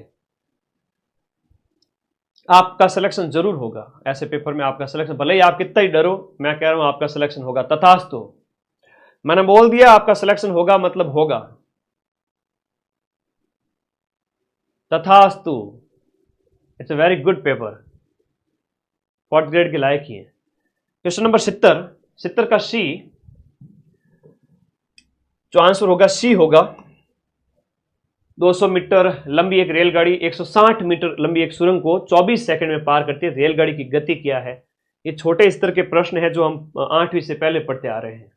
A: आपका सिलेक्शन जरूर होगा ऐसे पेपर में, आपका सिलेक्शन, भले ही आप कितना ही डरो, मैं कह रहा हूं आपका सिलेक्शन होगा, तथास्तु। मैंने बोल दिया आपका सिलेक्शन होगा, मतलब होगा, तथास्तु। It's a very good paper, 4th grade के लायक ही है। क्वेश्चन नंबर 70 का सी, जो आंसर होगा सी होगा। 200 मीटर लंबी एक रेलगाड़ी 160 मीटर लंबी एक सुरंग को 24 सेकंड में पार करती है। रेलगाड़ी की गति क्या है? ये छोटे स्तर के प्रश्न है जो हम 8वीं से पहले पढ़ते आ रहे हैं।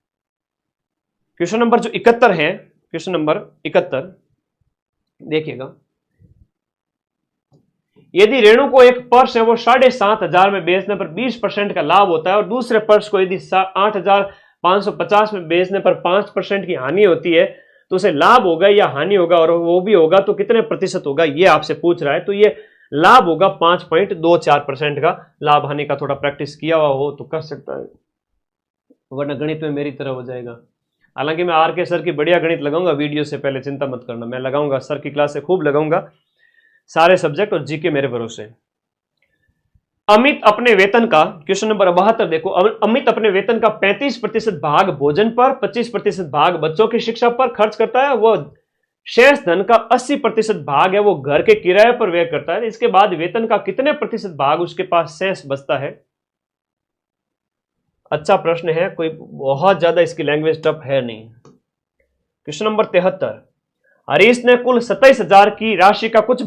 A: क्वेश्चन नंबर जो 71 है, क्वेश्चन नंबर 71 देखिएगा। यदि रेणु को एक पर्स है वो 7,500 में बेचने पर 20% का लाभ होता है और दूसरे पर्स को यदि 8,550 में बेचने पर 5% की हानि होती है, तो उसे लाभ होगा या हानि होगा, और वो भी होगा तो कितने प्रतिशत होगा, ये आपसे पूछ रहा है। तो ये लाभ होगा 5.24% का। लाभ हानि का थोड़ा प्रैक्टिस किया हुआ हो तो कर सकता है, वरना गणित में मेरी तरह हो जाएगा। हालांकि मैं आर के सर की बढ़िया गणित लगाऊंगा वीडियो से पहले, चिंता मत करना, मैं लगाऊंगा, सर की क्लास से खूब लगाऊंगा सारे सब्जेक्ट, और जीके मेरे भरोसे। अमित अपने वेतन का, क्वेश्चन नंबर 72 देखो, अमित अपने वेतन का 35% भाग भोजन पर, 25% भाग बच्चों की शिक्षा पर खर्च करता है। वह शेष धन का 80% भाग है वो घर के किराए पर व्यय करता है। इसके बाद वेतन का कितने प्रतिशत भाग उसके पास शेष बचता है? अच्छा प्रश्न है, कोई बहुत ज्यादा इसकी लैंग्वेज टफ है नहीं। क्वेश्चन नंबर 73, हरीश ने कुल 27,000 की राशि का कुछ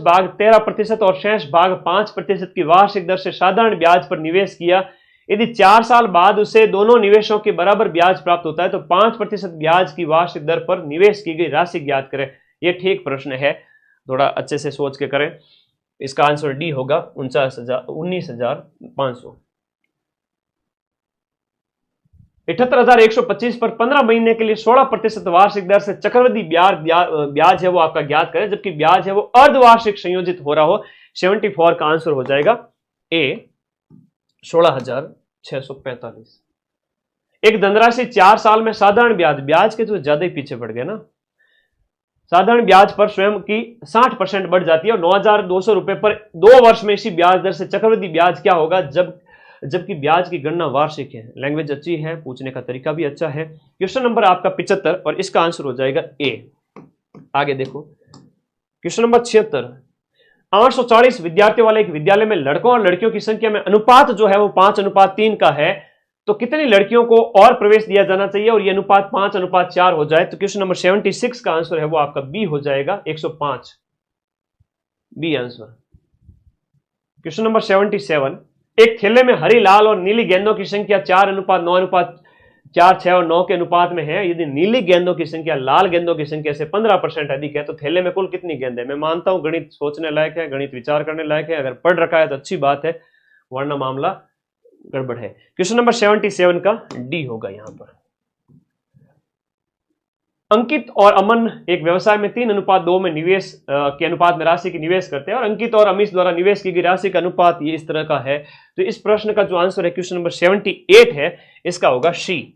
A: भाग 13% और शेष भाग 5% की वार्षिक दर से साधारण ब्याज पर निवेश किया। यदि 4 साल बाद उसे दोनों निवेशों के बराबर ब्याज प्राप्त होता है तो 5% ब्याज की वार्षिक दर पर निवेश की गई राशि ज्ञात करें। यह ठीक प्रश्न है, थोड़ा अच्छे से सोच के करें। इसका आंसर डी होगा 19,500। 78,125 पर 15 महीने के लिए 16% वार्षिक दर से चक्रवृद्धि ब्याज है वो आपका ज्ञात करें, जबकि ब्याज है वो अर्धवार्षिक संयोजित हो रहा हो। 74 का आंसर हो जाएगा ए 16,645। एक धनराशि 4 साल में साधारण ब्याज के तो ज्यादा ही पीछे बढ़ गए ना, साधारण ब्याज पर स्वयं की 60% बढ़ जाती है और 9,200 रुपए पर 2 वर्ष में इसी ब्याज दर से चक्रवृद्धि ब्याज क्या होगा जबकि ब्याज की गणना वार्षिक है। लैंग्वेज अच्छी है, पूछने का तरीका भी अच्छा है। क्वेश्चन नंबर आपका 75 और इसका आंसर हो जाएगा ए। आगे देखो क्वेश्चन नंबर 76, 840 विद्यार्थियों वाले एक विद्यालय में लड़कों और लड़कियों की संख्या में अनुपात जो है वो 5:3 का है, तो कितनी लड़कियों को और प्रवेश दिया जाना चाहिए और ये अनुपात 5:4 हो जाए? तो क्वेश्चन नंबर 76 का आंसर है वो आपका बी हो जाएगा 105, बी आंसर। क्वेश्चन नंबर 77, एक थैले में हरी, लाल और नीली गेंदों की संख्या 4:9:4, 6 और 9 के अनुपात में है। यदि नीली गेंदों की संख्या लाल गेंदों की संख्या से 15% अधिक है तो थैले में कुल कितनी गेंद है? मैं मानता हूं गणित सोचने लायक है, गणित विचार करने लायक है, अगर पढ़ रखा है तो अच्छी बात है, वरना मामला गड़बड़ है। क्वेश्चन नंबर 77 का डी होगा यहां पर। अंकित और अमन एक व्यवसाय में 3:2 में निवेश के अनुपात में राशि की निवेश करते हैं और अंकित और अमीश द्वारा निवेश की गई राशि का अनुपात ये इस तरह का है। तो इस प्रश्न का जो आंसर है क्वेश्चन नंबर 78 है, इसका होगा सी,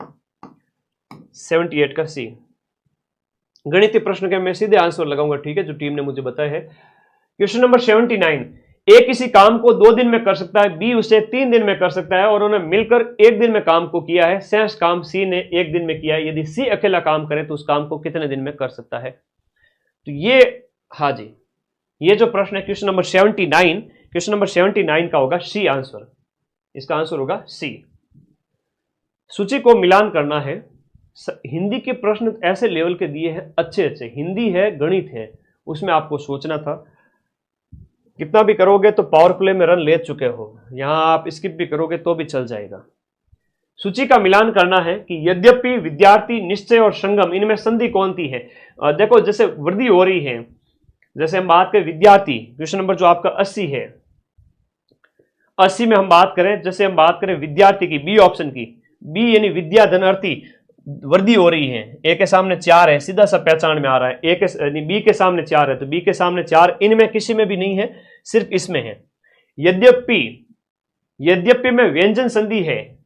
A: 78 का सी। गणितीय प्रश्न के मैं सीधे आंसर लगाऊंगा, ठीक है, जो टीम ने मुझे बताया है। क्वेश्चन नंबर 79, ए किसी काम को 2 दिन में कर सकता है, बी उसे 3 दिन में कर सकता है और उन्होंने मिलकर 1 दिन में काम को किया है। शेष काम सी ने 1 दिन में किया है। यदि सी अकेला काम करे तो उस काम को कितने दिन में कर सकता है? तो ये, हाँ जी, ये जो प्रश्न है क्वेश्चन नंबर 79, क्वेश्चन नंबर 79 का होगा सी आंसर। इसका आंसर होगा सी। सूची को मिलान करना है। हिंदी के प्रश्न ऐसे लेवल के दिए हैं, अच्छे अच्छे, हिंदी है, गणित है, उसमें आपको सोचना था। कितना भी करोगे तो पावर प्ले में रन ले चुके हो, यहां आप स्किप भी करोगे तो भी चल जाएगा। सूची का मिलान करना है कि यद्यपि, विद्यार्थी, निश्चय और संगम, इनमें संधि कौन सी है? देखो, जैसे वृद्धि हो रही है, जैसे हम बात करें विद्यार्थी, क्वेश्चन नंबर जो आपका 80 है, 80 में हम बात करें, जैसे हम बात करें विद्यार्थी की, बी ऑप्शन की, बी यानी विद्या धन अर्थी, वर्दी हो रही है, ए के सामने 4 है, सीधा सा पहचान में आ रहा है, ए के बी के सामने 4 है तो बी के सामने 4, इनमें किसी में भी नहीं है, सिर्फ इसमें है। यद्यपि में व्यंजन संधि है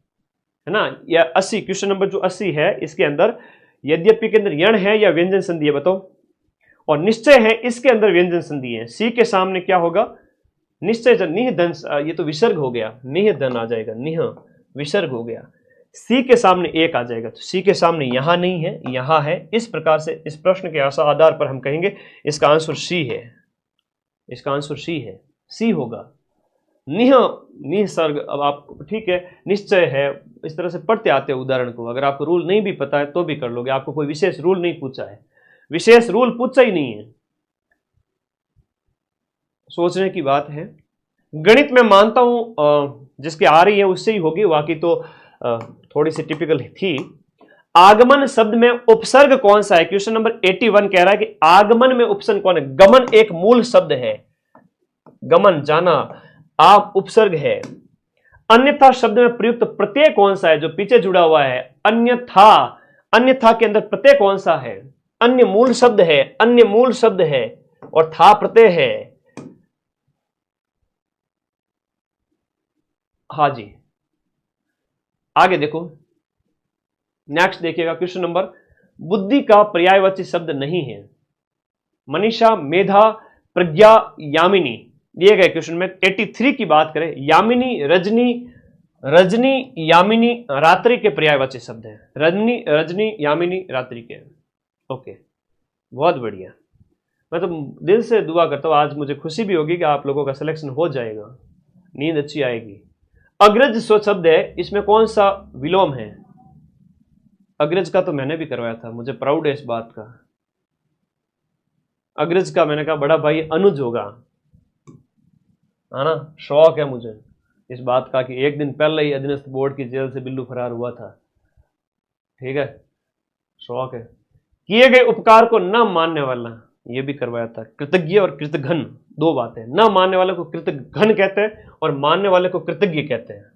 A: ना, या 80 क्वेश्चन नंबर जो 80 है इसके अंदर यद्यपि के अंदर यण है या व्यंजन संधि है बताओ, और निश्चय है इसके अंदर व्यंजन संधि है। सी के सामने क्या होगा, निश्चय निह धन, ये तो विसर्ग हो गया, निह धन आ जाएगा, निह विसर्ग हो गया। सी के सामने 1 आ जाएगा तो सी के सामने यहां नहीं है, यहां है। इस प्रकार से इस प्रश्न के आधार पर हम कहेंगे इसका आंसर सी है, इसका आंसर सी है, सी होगा। निसर्ग, अब आप ठीक है, निश्चय है, इस तरह से पढ़ते आते हैं उदाहरण को। अगर आपको रूल नहीं भी पता है तो भी कर लोगे, आपको कोई विशेष रूल नहीं पूछा है, विशेष रूल पूछा ही नहीं है, सोचने की बात है। गणित में मानता हूं जिसकी आ रही है उससे ही होगी, बाकी तो थोड़ी सी टिपिकल थी। आगमन शब्द में उपसर्ग कौन सा है, क्वेश्चन नंबर 81 कह रहा है कि आगमन में उपसर्ग कौन है। गमन एक मूल शब्द है, गमन जाना, आप उपसर्ग है। अन्यथा शब्द में प्रयुक्त प्रत्यय कौन सा है, जो पीछे जुड़ा हुआ है, अन्यथा, अन्यथा के अंदर प्रत्यय कौन सा है, अन्य मूल शब्द है, अन्य मूल शब्द है और था प्रत्यय है। हाँ जी, आगे देखो, नेक्स्ट देखिएगा क्वेश्चन नंबर, बुद्धि का पर्यायवाची शब्द नहीं है। मनीषा, मेधा, प्रज्ञा, यामिनी दिए गए क्वेश्चन में 83 की बात करें, यामिनी, रजनी, रजनी, यामिनी रात्रि के पर्यायवाची शब्द हैं। रजनी, रजनी, यामिनी रात्रि के। ओके, बहुत बढ़िया। मैं तो दिल से दुआ करता हूं, आज मुझे खुशी भी होगी कि आप लोगों का सिलेक्शन हो जाएगा, नींद अच्छी आएगी। अग्रज स्व शब्द है, इसमें कौन सा विलोम है। अग्रज का तो मैंने भी करवाया था, मुझे प्राउड है इस बात का। अग्रज का मैंने कहा बड़ा भाई अनुज होगा, है ना, शौक है मुझे इस बात का कि एक दिन पहले ही अधीनस्थ बोर्ड की जेल से बिल्लू फरार हुआ था, ठीक है, शौक है। किए गए उपकार को न मानने वाला, ये भी करवाया था। कृतज्ञ और कृतघ्न दो बातें, न मानने वाले को कृतघ्न कहते हैं और मानने वाले को कृतज्ञ कहते हैं।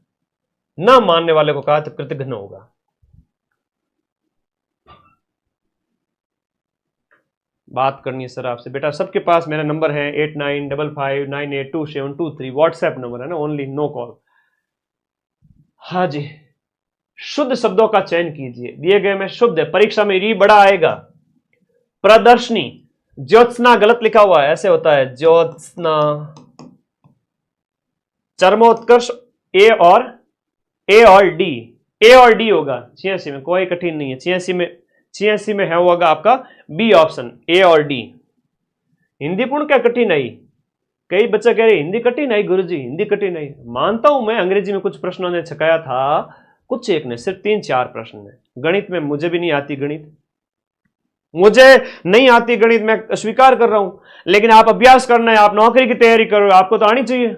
A: न मानने वाले को कहा तो कृतघ्न होगा। बात करनी है सर आपसे, बेटा सबके पास मेरा नंबर है 8955982723, व्हाट्सएप नंबर है ना, ओनली, नो कॉल। हाँ जी, शुद्ध शब्दों का चयन कीजिए, दिए गए में शुद्ध है, परीक्षा में री बड़ा आएगा। प्रदर्शनी, ज्योत्सना गलत लिखा हुआ है, ऐसे होता है ज्योत्सना। चरमोत्कर्ष, ए और डी होगा 86 में, कोई कठिन नहीं है। 86 में है होगा आपका बी ऑप्शन, ए और डी। हिंदी पूर्ण क्या कठिन आई, कई बच्चे कह रहे हिंदी कठिन आई गुरुजी, हिंदी कठिन आई। मानता हूं मैं, अंग्रेजी में कुछ प्रश्नों ने छकाया था, कुछ एक ने, सिर्फ 3-4 प्रश्न है। गणित में मुझे भी नहीं आती गणित, मुझे नहीं आती गणित, मैं स्वीकार कर रहा हूं, लेकिन आप अभ्यास करना है, आप नौकरी की तैयारी करो, आपको तो आनी चाहिए,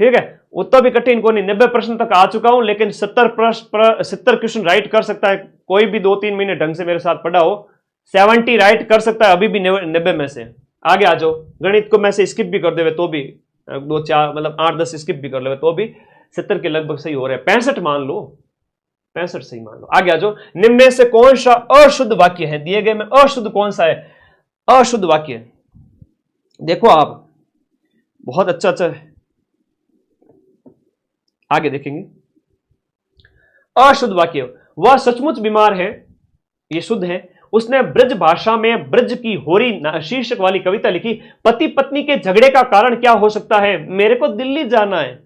A: ठीक है। उतना भी कठिन को नहीं, 90 प्रश्न तक आ चुका हूं, लेकिन 70 क्वेश्चन राइट कर सकता है कोई भी 2-3 महीने ढंग से मेरे साथ पढ़ा हो, 70 राइट कर सकता है अभी भी 90 में से। आगे आ जाओ, गणित को मैं से स्किप भी कर देवे तो भी 2-4 मतलब 8-10 स्किप भी कर ले तो भी 70 के लगभग सही हो रहे हैं, 65 मान लो, 65 सही मान लो। आगे आ जाओ, निम्न में से कौन सा अशुद्ध वाक्य है, दिए गए में अशुद्ध कौन सा है, अशुद्ध वाक्य। देखो आप बहुत अच्छा आगे देखेंगे। अशुद्ध वाक्य, वह सचमुच बीमार है, ये शुद्ध है। उसने ब्रज भाषा में ब्रज की होरी शीर्षक वाली कविता लिखी। पति पत्नी के झगड़े का कारण क्या हो सकता है, मेरे को दिल्ली जाना है।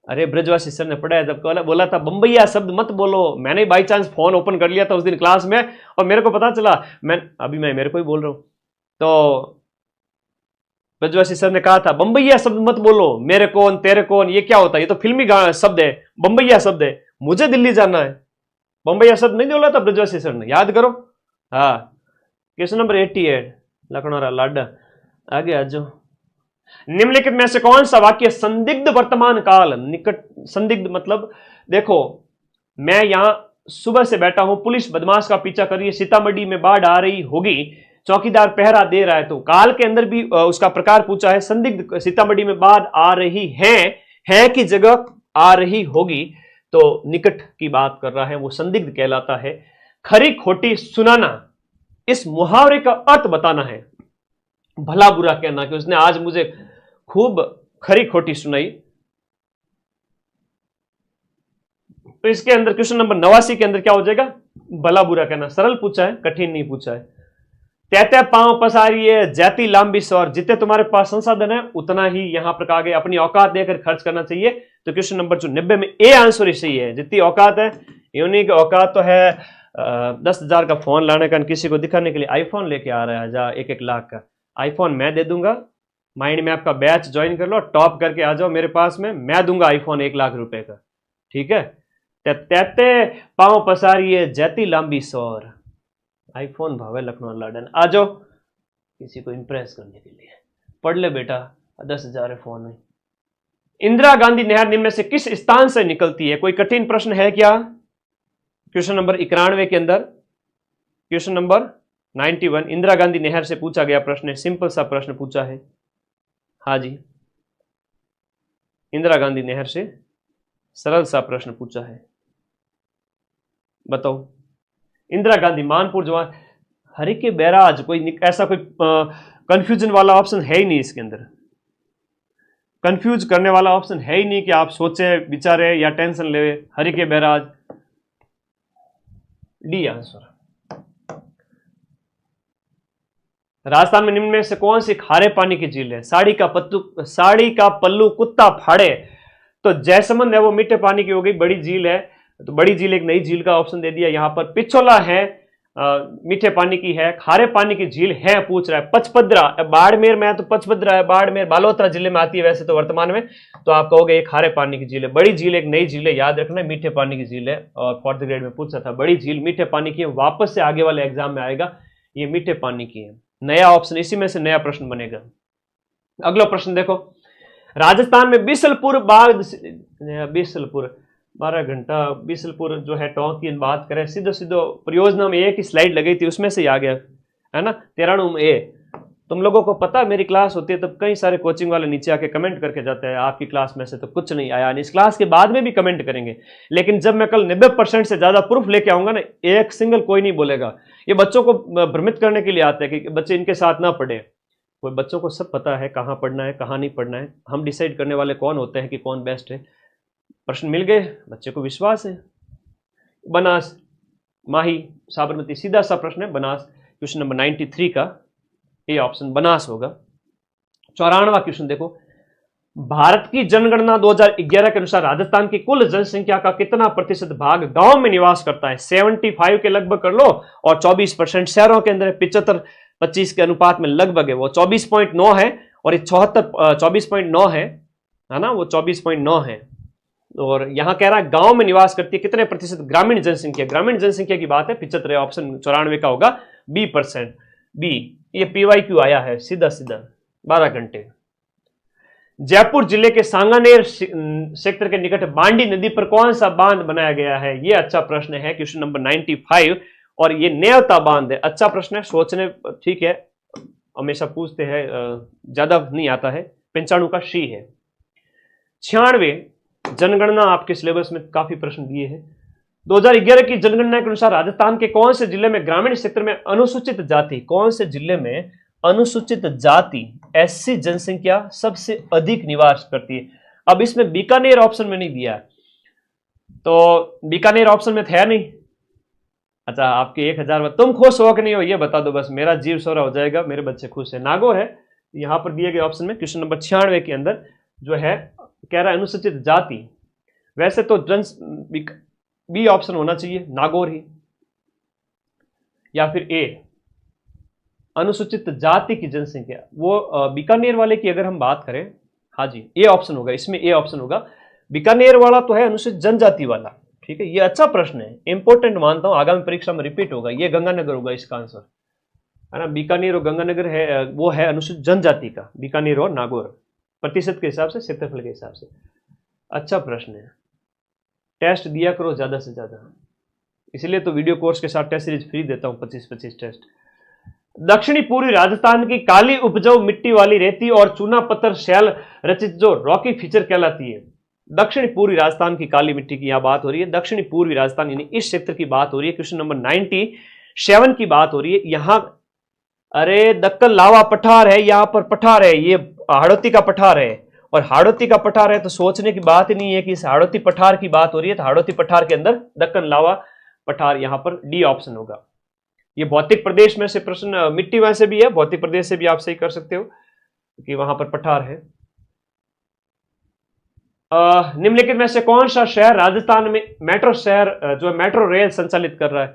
A: अरे ब्रजवासी सर ने पढ़ा है, जब बोला था बंबैया शब्द मत बोलो, मैंने बाई चांस फोन ओपन कर लिया था उस दिन क्लास में और मेरे को पता चला, मैं मेरे को ही बोल रहा हूं, तो ब्रजवासी सर ने कहा था बंबैया शब्द मत बोलो, मेरे कौन तेरे कौन, ये क्या होता है, ये तो फिल्मी शब्द है, बंबैया शब्द है, मुझे दिल्ली जाना है। बंबैया शब्द नहीं बोला था ब्रजवासी सर ने, याद करो। हाँ, क्वेश्चन नंबर 88, लखनौरा लाडा। आगे आ जाओ, निम्नलिखित में से कौन सा वाक्य संदिग्ध वर्तमान काल, निकट, संदिग्ध मतलब देखो, मैं यहां सुबह से बैठा हूं, पुलिस बदमाश का पीछा कर रही है, सीतामढ़ी में बाढ़ आ रही होगी, चौकीदार पहरा दे रहा है, तो काल के अंदर भी उसका प्रकार पूछा है। संदिग्ध, सीतामढ़ी में बाढ़ आ रही है की जगह आ रही होगी, तो निकट की बात कर रहा है, वो संदिग्ध कहलाता है। खरी खोटी सुनाना, इस मुहावरे का अर्थ बताना है। भला बुरा कहना कि उसने आज मुझे खूब खरी खोटी सुनाई। तो इसके अंदर क्वेश्चन नंबर 89 के अंदर क्या हो जाएगा? भला बुरा कहना। सरल पूछा है, कठिन नहीं पूछा है। त्यात्या पांव पसारिए जाती लांबी सौर, जितने तुम्हारे पास संसाधन है उतना ही यहां पर कहा गया अपनी औकात देकर खर्च करना चाहिए। तो क्वेश्चन नंबर जो 90 में ए आंसर ही सही है। जितनी औकात है, यूनिक औकात तो है 10,000 का फोन लाने का, किसी को दिखाने के लिए आईफोन लेके आ रहा है जा 1-1 लाख का आईफोन मैं दे दूंगा। माइंड मैप का बैच ज्वाइन कर लो, टॉप करके आ जाओ मेरे पास में, मैं दूंगा आईफोन 1 लाख रुपए का। ठीक है। त्याते पांव पसारिए जाती लांबी सौर, आईफोन भावे लखनऊ लाडन, आ जाओ किसी को इंप्रेस करने के लिए। पढ़ ले बेटा, 10,000 फोन में। इंदिरा गांधी नहर निम्न में से किस स्थान से निकलती है? कोई कठिन प्रश्न है क्या? क्वेश्चन नंबर 91 के अंदर, क्वेश्चन नंबर 91 इंदिरा गांधी नहर से पूछा गया प्रश्न है। सिंपल सा प्रश्न पूछा है। हाँ जी, इंदिरा गांधी नहर से सरल सा प्रश्न पूछा है। बताओ, इंदिरा गांधी मानपुर जवान हरिके बैराज, कोई ऐसा कोई कंफ्यूजन वाला ऑप्शन है ही नहीं इसके अंदर। कंफ्यूज करने वाला ऑप्शन है ही नहीं कि आप सोचे विचारे या टेंशन ले। Harike barrage, D answer. Rajasthan में निम्न में से कौन सी खारे पानी की झील है? साड़ी का पल्लू कुत्ता फाड़े, तो जयसमंद है वो मीठे पानी की हो गई, बड़ी झील है। तो बड़ी झील एक नई झील का ऑप्शन दे दिया यहां पर। पिछोला है मीठे पानी की है। खारे पानी की झील है पूछ रहा है। पचपद्रा, बाड़मेर में है तो पचपद्रा है, बाड़मेर बालोतरा जिले में आती है वैसे तो वर्तमान में, तो आप कहोगे ये खारे पानी की झील है। बड़ी झील एक नई झील है, याद रखना, मीठे पानी की झील है। और 4th ग्रेड में पूछा था, बड़ी झील मीठे पानी की है, वापस से आगे वाले एग्जाम में आएगा, ये मीठे पानी की है। नया ऑप्शन, इसी में से नया प्रश्न बनेगा। अगला प्रश्न देखो, राजस्थान में बिसलपुर बाग, बिसलपुर 12 घंटा, बिसलपुर जो है टोंक की बात करें, सीधो परियोजना में एक ही स्लाइड लगी थी उसमें से आ गया है ना, 93 ए। तुम लोगों को पता मेरी क्लास होती है तब कई सारे कोचिंग वाले नीचे आके कमेंट करके जाते हैं आपकी क्लास में से तो कुछ नहीं आया, इस क्लास के बाद में भी कमेंट करेंगे। लेकिन जब मैं कल 90% से ज्यादा प्रूफ लेके आऊंगा ना, एक सिंगल कोई नहीं बोलेगा। ये बच्चों को भ्रमित करने के लिए आते हैं कि बच्चे इनके साथ ना पढ़े। कोई बच्चों को सब पता है कहाँ पढ़ना है कहाँ नहीं पढ़ना है। हम डिसाइड करने वाले कौन होते हैं कि कौन बेस्ट है। प्रश्न मिल गए, बच्चे को विश्वास है। बनास, माही, साबरमती, सीधा सा प्रश्न है बनास। क्वेश्चन नंबर 93 का ए ऑप्शन बनास होगा। 94वां क्वेश्चन देखो, भारत की जनगणना 2011 के अनुसार राजस्थान की कुल जनसंख्या का कितना प्रतिशत भाग गांव में निवास करता है? 75 के लगभग कर लो, और 24% शहरों के अंदर 75-25 के अनुपात में लगभग है, वो 24.9 है। और 24.9 है ना, वो 24.9 है। और यहां कह रहा है गांव में निवास करती है कितने प्रतिशत? ग्रामीण जनसंख्या, ग्रामीण जनसंख्या की बात है। 75, ऑप्शन 94 का होगा B%। बी, ये PYQ आया है सीधा 12 घंटे। जयपुर जिले के सांगानेर क्षेत्र के निकट बांडी नदी पर कौन सा बांध बनाया गया है? ये अच्छा प्रश्न है, क्वेश्चन नंबर 95। और ये नेवता बांध है। अच्छा प्रश्न है, सोचने ठीक है, हमेशा पूछते हैं, ज्यादा नहीं आता है। 95 का शी है। 96 जनगणना आपके सिलेबस में काफी प्रश्न दिए हैं। 2011 की जनगणना के अनुसार राजस्थान के कौन से जिले में ग्रामीण क्षेत्र में अनुसूचित जाति, कौन से जिले में अनुसूचित जाति SC जनसंख्या सबसे अधिक निवास करती है? अब इसमें बीकानेर ऑप्शन में नहीं दिया, तो बीकानेर ऑप्शन में है नहीं। अच्छा, आपके 1000 तुम खुश हो कि नहीं हो ये बता दो, बस मेरा जीव सोरा हो जाएगा, मेरे बच्चे खुश है। नागौर है यहां पर दिए गए ऑप्शन में, क्वेश्चन नंबर 96 के अंदर जो है कह रहा है अनुसूचित जाति। वैसे तो बी ऑप्शन होना चाहिए, नागौर ही, या फिर ए अनुसूचित जाति की जनसंख्या, वो बीकानेर वाले की अगर हम बात करें, हाँ जी ए ऑप्शन होगा, इसमें ए ऑप्शन होगा। बीकानेर वाला तो है अनुसूचित जनजाति वाला, ठीक है। ये अच्छा प्रश्न है, इंपॉर्टेंट मानता हूं, आगामी परीक्षा में रिपीट होगा। ये गंगानगर होगा इसका आंसर, है ना। बीकानेर और गंगानगर है, वो है अनुसूचित जनजाति का, बीकानेर और नागौर, प्रतिशत के हिसाब से, क्षेत्रफल के हिसाब से। अच्छा प्रश्न है, टेस्ट दिया करो ज्यादा से ज्यादा, इसलिए तो वीडियो कोर्स के साथ टेस्ट सीरीज फ्री देता हूं, 25-25 टेस्ट। दक्षिणी पूर्वी राजस्थान की काली उपजाऊ मिट्टी वाली रेती और चूना पत्थर शैल रचित जो रॉकी फीचर कहलाती है, दक्षिणी पूर्वी राजस्थान की काली मिट्टी की यहां बात हो रही है, दक्षिणी पूर्वी राजस्थान यानी इस क्षेत्र की बात हो रही है। क्वेश्चन नंबर 97 की बात हो रही है यहां। अरे दक्कन लावा पठार है, यहां पर पठार है, ये हाड़ौती का पठार है, और हाड़ौती का पठार है तो सोचने की बात ही नहीं है कि इस हाड़ौती पठार की बात हो रही है। तो हाड़ौती पठार के अंदर दक्कन लावा पठार, यहां पर डी ऑप्शन होगा। ये भौतिक प्रदेश में से प्रश्न, मिट्टी वैसे भी है, भौतिक प्रदेश से भी आप सही कर सकते हो कि वहां पर पठार है। निम्नलिखित में से कौन सा शहर राजस्थान में मेट्रो शहर जो है मेट्रो रेल संचालित कर रहा है?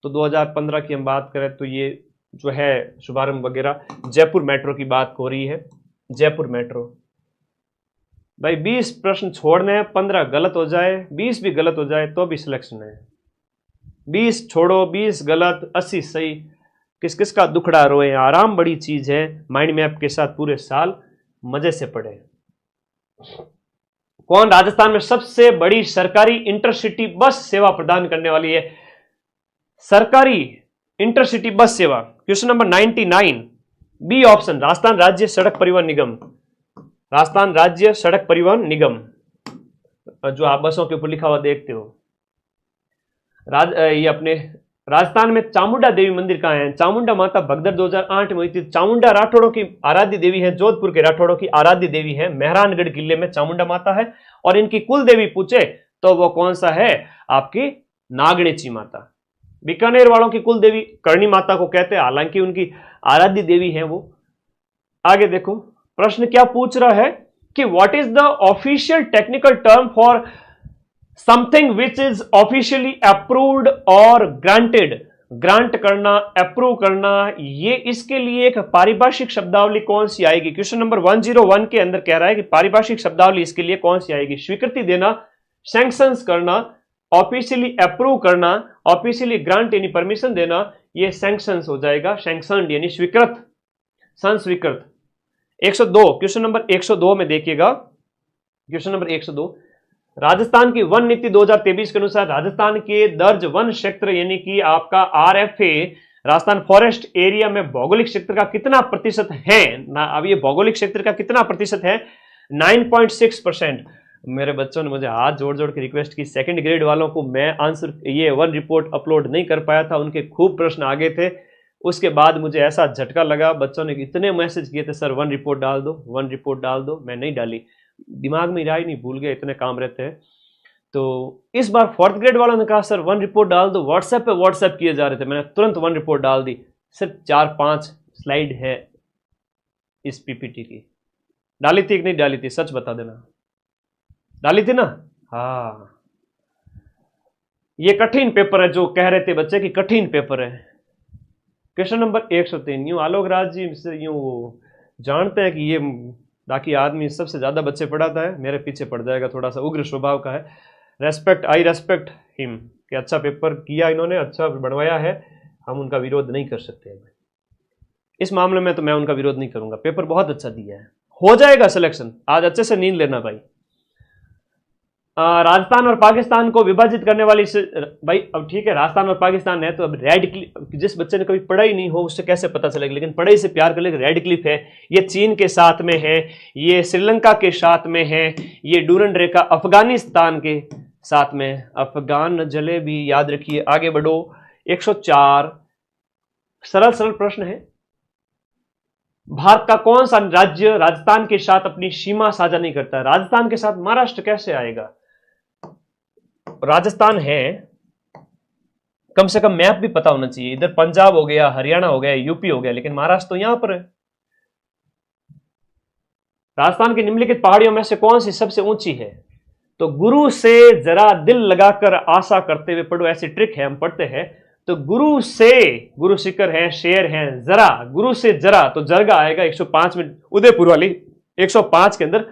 A: तो 2015 की हम बात करें तो ये जो है शुभारंभ वगैरह जयपुर मेट्रो की बात हो रही है, जयपुर मेट्रो। भाई 20 प्रश्न छोड़ने हैं, 15 गलत हो जाए, 20 भी गलत हो जाए तो भी सिलेक्शन है। 20 छोड़ो, 20 गलत, 80 सही। किस किस का दुखड़ा रोए, आराम बड़ी चीज है। माइंड मैप के साथ पूरे साल मजे से पढ़े। कौन राजस्थान में सबसे बड़ी सरकारी इंटरसिटी बस सेवा प्रदान करने वाली है? सरकारी इंटरसिटी बस सेवा। Question number 99 B option, Rajasthan राज्य सड़क परिवहन निगम। राजस्थान राज्य सड़क परिवहन निगम जो आप बसों के ऊपर लिखा हुआ देखते हो। ये अपने राजस्थान में चामुंडा देवी मंदिर कहां है? चामुंडा माता भगदड़ 2008 में हुई थी। चामुंडा राठौड़ों की आराध्य देवी है, जोधपुर के राठौड़ों की आराध्य देवी है। मेहरानगढ़ किले में चामुंडा माता है। और इनकी कुल देवी पूछे तो वो कौन सा है? आपकी नागणेची माता। बीकानेर वालों की कुल देवी करणी माता को कहते हैं, हालांकि उनकी आराध्य देवी है वो। आगे देखो प्रश्न क्या पूछ रहा है कि what is the official technical term for something which is officially approved और ग्रांटेड। ग्रांट करना, अप्रूव करना, ये इसके लिए एक पारिभाषिक शब्दावली कौन सी आएगी? क्वेश्चन नंबर 101 के अंदर कह रहा है कि पारिभाषिक शब्दावली इसके लिए कौन सी आएगी? स्वीकृति देना, सैंक्शंस करना, ऑफिशियली अप्रूव करना, ऑफिशियली ग्रांट यानी परमिशन देना, ये सैंक्शंस हो जाएगा। सैंक्शनड यानी स्वीकृत, संस्वीकृत। 102 क्वेश्चन नंबर 102 में देखिएगा, क्वेश्चन नंबर 102 राजस्थान की वन नीति 2023 के अनुसार राजस्थान के दर्ज वन क्षेत्र यानी कि आपका आरएफए राजस्थान फॉरेस्ट एरिया में भौगोलिक क्षेत्र का कितना प्रतिशत है ना? अब ये भौगोलिक क्षेत्र का कितना प्रतिशत है? 9.6%। मेरे बच्चों ने मुझे हाथ जोड़ जोड़ के रिक्वेस्ट की, सेकंड ग्रेड वालों को मैं आंसर ये वन रिपोर्ट अपलोड नहीं कर पाया था, उनके खूब प्रश्न आगे थे। उसके बाद मुझे ऐसा झटका लगा, बच्चों ने इतने मैसेज किए थे, सर वन रिपोर्ट डाल दो, वन रिपोर्ट डाल दो। मैं नहीं डाली, दिमाग में राय नहीं, भूल गए, इतने काम रहते हैं। तो इस बार फोर्थ ग्रेड वालों ने कहा सर वन रिपोर्ट डाल दो, व्हाट्सएप पे व्हाट्सएप किए जा रहे थे, मैंने तुरंत वन रिपोर्ट डाल दी। सिर्फ 4-5 स्लाइड है इस पीपीटी की। डाली थी कि नहीं डाली थी? सच बता देना, डाली थी ना? हाँ, ये कठिन पेपर है, जो कह रहे थे बच्चे कि कठिन पेपर है। क्वेश्चन नंबर 103 यूं आलोक राज जी से यूं जानते हैं कि ये बाकी आदमी सबसे ज्यादा बच्चे पढ़ाता है, मेरे पीछे पड़ जाएगा, थोड़ा सा उग्र स्वभाव का है। रेस्पेक्ट, आई रेस्पेक्ट हिम कि अच्छा पेपर किया इन्होंने, अच्छा बनवाया है, हम उनका विरोध नहीं कर सकते। इस मामले में तो मैं उनका विरोध नहीं करूंगा, पेपर बहुत अच्छा दिया है, हो जाएगा सिलेक्शन। आज अच्छे से नींद लेना भाई। राजस्थान और पाकिस्तान को विभाजित करने वाली भाई, अब ठीक है राजस्थान और पाकिस्तान है तो अब रेड क्लिफ, जिस बच्चे ने कभी पढ़ाई नहीं हो उससे कैसे पता चलेगा, लेकिन पढ़ाई से प्यार कर लेगा। रेड क्लिफ है, ये चीन के साथ में है, ये श्रीलंका के साथ में है, ये डूरन रेखा अफगानिस्तान के साथ में। अफगान जलेबी याद रखिए। आगे बढ़ो 104 सरल सरल प्रश्न है। भारत का कौन सा राज्य राजस्थान के साथ अपनी सीमा साझा नहीं करता? राजस्थान के साथ महाराष्ट्र कैसे आएगा? राजस्थान है, कम से कम मैप भी पता होना चाहिए। इधर पंजाब हो गया, हरियाणा हो गया, यूपी हो गया, लेकिन महाराष्ट्र तो यहां पर है। राजस्थान की निम्नलिखित पहाड़ियों में से कौन सी सबसे ऊंची है? तो गुरु से जरा दिल लगाकर आशा करते हुए पढ़ो, ऐसी ट्रिक है, हम पढ़ते हैं। तो गुरु से, गुरु शिखर है, शेर है, जरा, गुरु से जरा, तो जरगा आएगा 105 में, उदयपुर वाली 105 के अंदर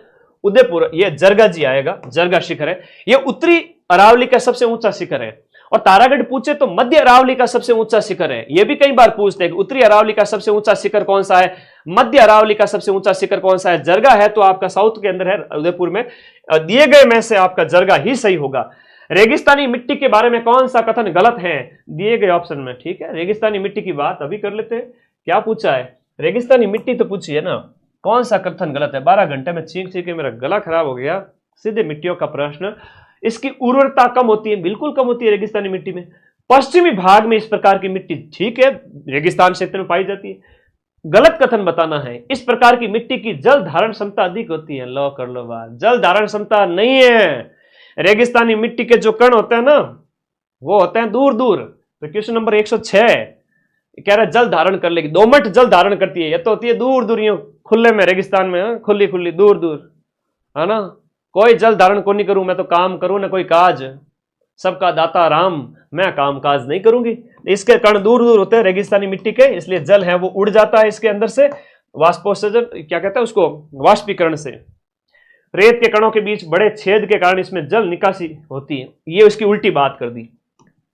A: उदयपुर, ये जरगा जी आएगा, जरगा शिखर है। ये उत्तरी अरावली का सबसे ऊंचा शिखर है। और तारागढ़ पूछे तो मध्य अरावली का सबसे ऊंचा शिखर है। यह भी कई बार पूछते हैं कि उत्तरी अरावली का सबसे ऊंचा शिखर कौन सा है, मध्य अरावली का सबसे ऊंचा शिखर कौन सा है। जरगा है तो आपका साउथ के अंदर है, उदयपुर में। दिए गए में से आपका जरगा ही सही होगा। रेगिस्तानी मिट्टी के बारे में कौन सा कथन गलत है? दिए गए ऑप्शन में। ठीक है, रेगिस्तानी मिट्टी की बात अभी कर लेते हैं। क्या पूछा है? रेगिस्तानी मिट्टी तो पूछी है ना, कौन सा कथन गलत है? 12 घंटे में चीख चीख के मेरा गला खराब हो गया, सीधे मिट्टियों का प्रश्न। इसकी उर्वरता कम होती है, बिल्कुल कम होती है रेगिस्तानी मिट्टी में। पश्चिमी भाग में इस प्रकार की मिट्टी ठीक है, रेगिस्तान क्षेत्र में पाई जाती है। गलत कथन बताना है, इस प्रकार की मिट्टी की जल धारण क्षमता अधिक होती है। लो कर लो बात, जल धारण क्षमता नहीं है। रेगिस्तानी मिट्टी के जो कण होते हैं ना, वो होते हैं दूर दूर। तो क्वेश्चन नंबर 106 कह रहा है जल धारण कर लेगी, दोमट जल धारण करती है। ये तो होती है दूर दूर, यूं खुले में, रेगिस्तान में खुली खुली दूर दूर, है ना। कोई जल धारण को नहीं करूं, मैं तो काम करूं ना कोई काज, सबका दाता राम, मैं काम काज नहीं करूंगी। इसके कण दूर दूर होते हैं रेगिस्तानी मिट्टी के, इसलिए जल है वो उड़ जाता है इसके अंदर से, वाष्पोत्सर्जन क्या कहते हैं उसको, वाष्पीकरण से। रेत के कणों के बीच बड़े छेद के कारण इसमें जल निकासी होती है। ये उसकी उल्टी बात कर दी,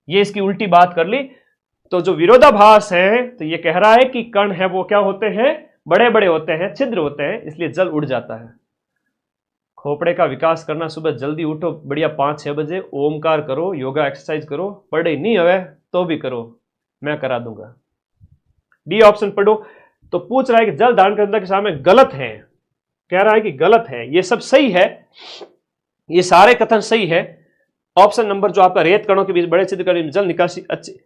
A: ये इसकी उल्टी बात कर ली। तो जो विरोधाभास है, तो ये कह रहा है कि कण है वो क्या होते हैं, बड़े बड़े होते हैं, छिद्र होते हैं, इसलिए जल उड़ जाता है। खोपड़े का विकास करना, सुबह जल्दी उठो, बढ़िया 5-6 बजे, ओमकार करो, योगा एक्सरसाइज करो, पढ़े नहीं हवे तो भी करो, मैं करा दूंगा। डी ऑप्शन पढ़ो। तो पूछ रहा है कि जल धारण क्षमता के सामने गलत है, कह रहा है कि गलत है। ये सब सही है, ये सारे कथन सही है। ऑप्शन नंबर जो आपका रेत कणों के बीच बड़े छिद्र कर जल निकासी अच्छी,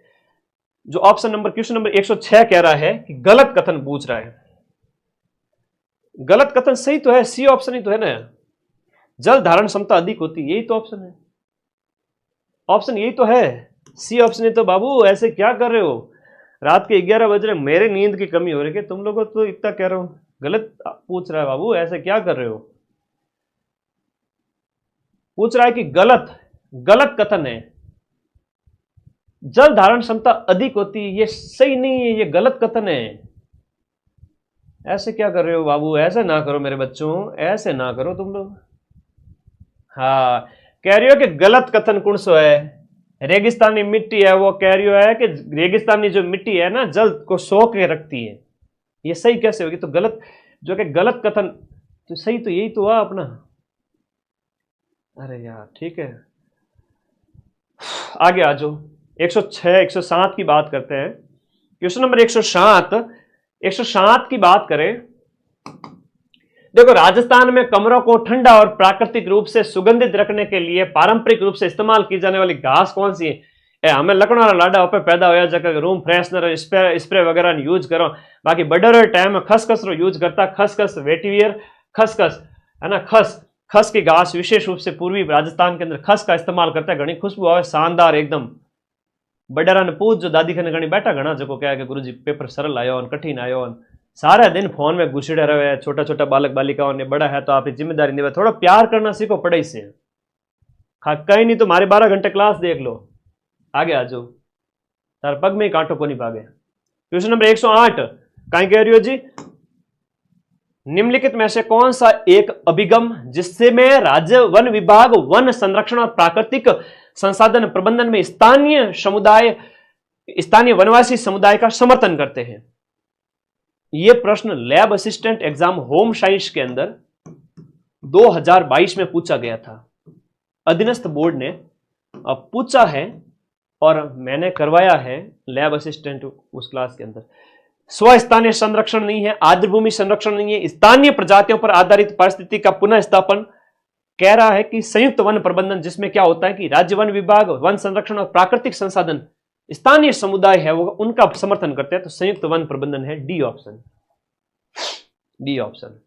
A: जो ऑप्शन नंबर क्वेश्चन नंबर 106 कह रहा है कि गलत कथन पूछ रहा है। गलत कथन सही तो है, सी ऑप्शन ही तो है ना, जल धारण क्षमता अधिक होती है, यही तो ऑप्शन है, ऑप्शन यही तो है, सी ऑप्शन है। तो बाबू ऐसे क्या कर रहे हो, रात के 11 बज रहे, मेरे नींद की कमी हो रही है, तुम लोगों तो इतना कह रहा हूं, गलत पूछ रहा है बाबू, ऐसे क्या कर रहे हो। पूछ रहा है कि गलत कथन है, जल धारण क्षमता अधिक होती है, ये सही नहीं है, ये गलत कथन है। ऐसे क्या कर रहे हो बाबू, ऐसे ना करो मेरे बच्चों, ऐसे ना करो तुम लोग। हाँ, कह रही हो कि गलत कथन कौन सो है, रेगिस्तानी मिट्टी है वो, कह रही है कि रेगिस्तानी जो मिट्टी है ना, जल को सोख के रखती है, ये सही कैसे होगी। तो गलत, जो कि गलत कथन, तो सही तो यही तो हुआ अपना। अरे यार ठीक है, आगे आ जाओ। 106 107 की बात करते हैं। क्वेश्चन नंबर 107 की बात करें। देखो, राजस्थान में कमरों को ठंडा और प्राकृतिक रूप से सुगंधित रखने के लिए पारंपरिक रूप से इस्तेमाल की जाने वाली घास कौन सी है। हमें लकड़ा वाला लाडा पे पैदा होया जगह रूम फ्रेशनर स्प्रे वगैरह यूज करो, बाकी बड़े टाइम में खसखस रो यूज करता, खसखस वेटिवियर खसखस है ना, खस की घास विशेष रूप से पूर्वी राजस्थान के अंदर खस का इस्तेमाल करता है, घनी खुशबू आवे, शानदार एकदम। बडेरा ने पूछ जो दादी खने घनी बैठा घना जको क्या है गुरु जी पेपर सरल आयो कठिन आयो, सारा दिन फोन में घुसड़े रहे, छोटा छोटा बालक बालिकाओं ने, बड़ा है तो आप जिम्मेदारी निभा, थोड़ा प्यार करना सीखो पढ़ाई से। कहीं नहीं तो हमारे 12 घंटे क्लास देख लो, आगे आ जाओ, तार पग में ही कांटो को नहीं भागे। क्वेश्चन नंबर 108 कहीं कह रही हो जी, निम्नलिखित में से कौन सा एक अभिगम जिससे में राज्य वन विभाग वन संरक्षण और प्राकृतिक संसाधन प्रबंधन में स्थानीय वनवासी समुदाय का समर्थन करते हैं। यह प्रश्न lab assistant exam home science के अंदर 2022 में पूछा गया था, अधीनस्थ बोर्ड ने पूछा है और मैंने करवाया है लैब असिस्टेंट उस क्लास के अंदर। स्वस्थानीय संरक्षण नहीं है, आर्द्रभूमि संरक्षण नहीं है, स्थानीय प्रजातियों पर आधारित परिस्थिति का पुनः स्थापन, कह रहा है कि संयुक्त वन प्रबंधन, जिसमें क्या होता है कि राज्य वन विभाग वन संरक्षण और प्राकृतिक संसाधन स्थानीय समुदाय है वो उनका समर्थन करते हैं, तो संयुक्त वन प्रबंधन है, डी ऑप्शन। डी ऑप्शन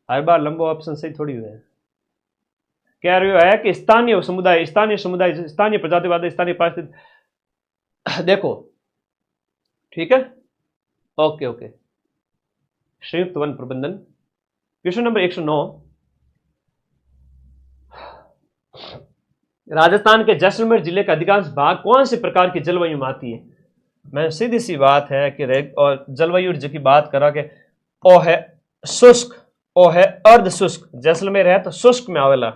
A: हर बार लंबा ऑप्शन सही थोड़ी हुआ है, कह रहे है कि स्थानीय समुदाय स्थानीय प्रजातिवाद स्थानीय परिस्थिति, देखो ठीक है, ओके ओके, संयुक्त वन प्रबंधन। क्वेश्चन नंबर 109, राजस्थान के जैसलमेर जिले का अधिकांश भाग कौन सी प्रकार की जलवायु में आती है। मैं सीधी सी बात है कि और जलवायु की बात करा के ओ है शुष्क, ओ है अर्ध शुष्क, जैसलमेर है तो शुष्क में आवेला,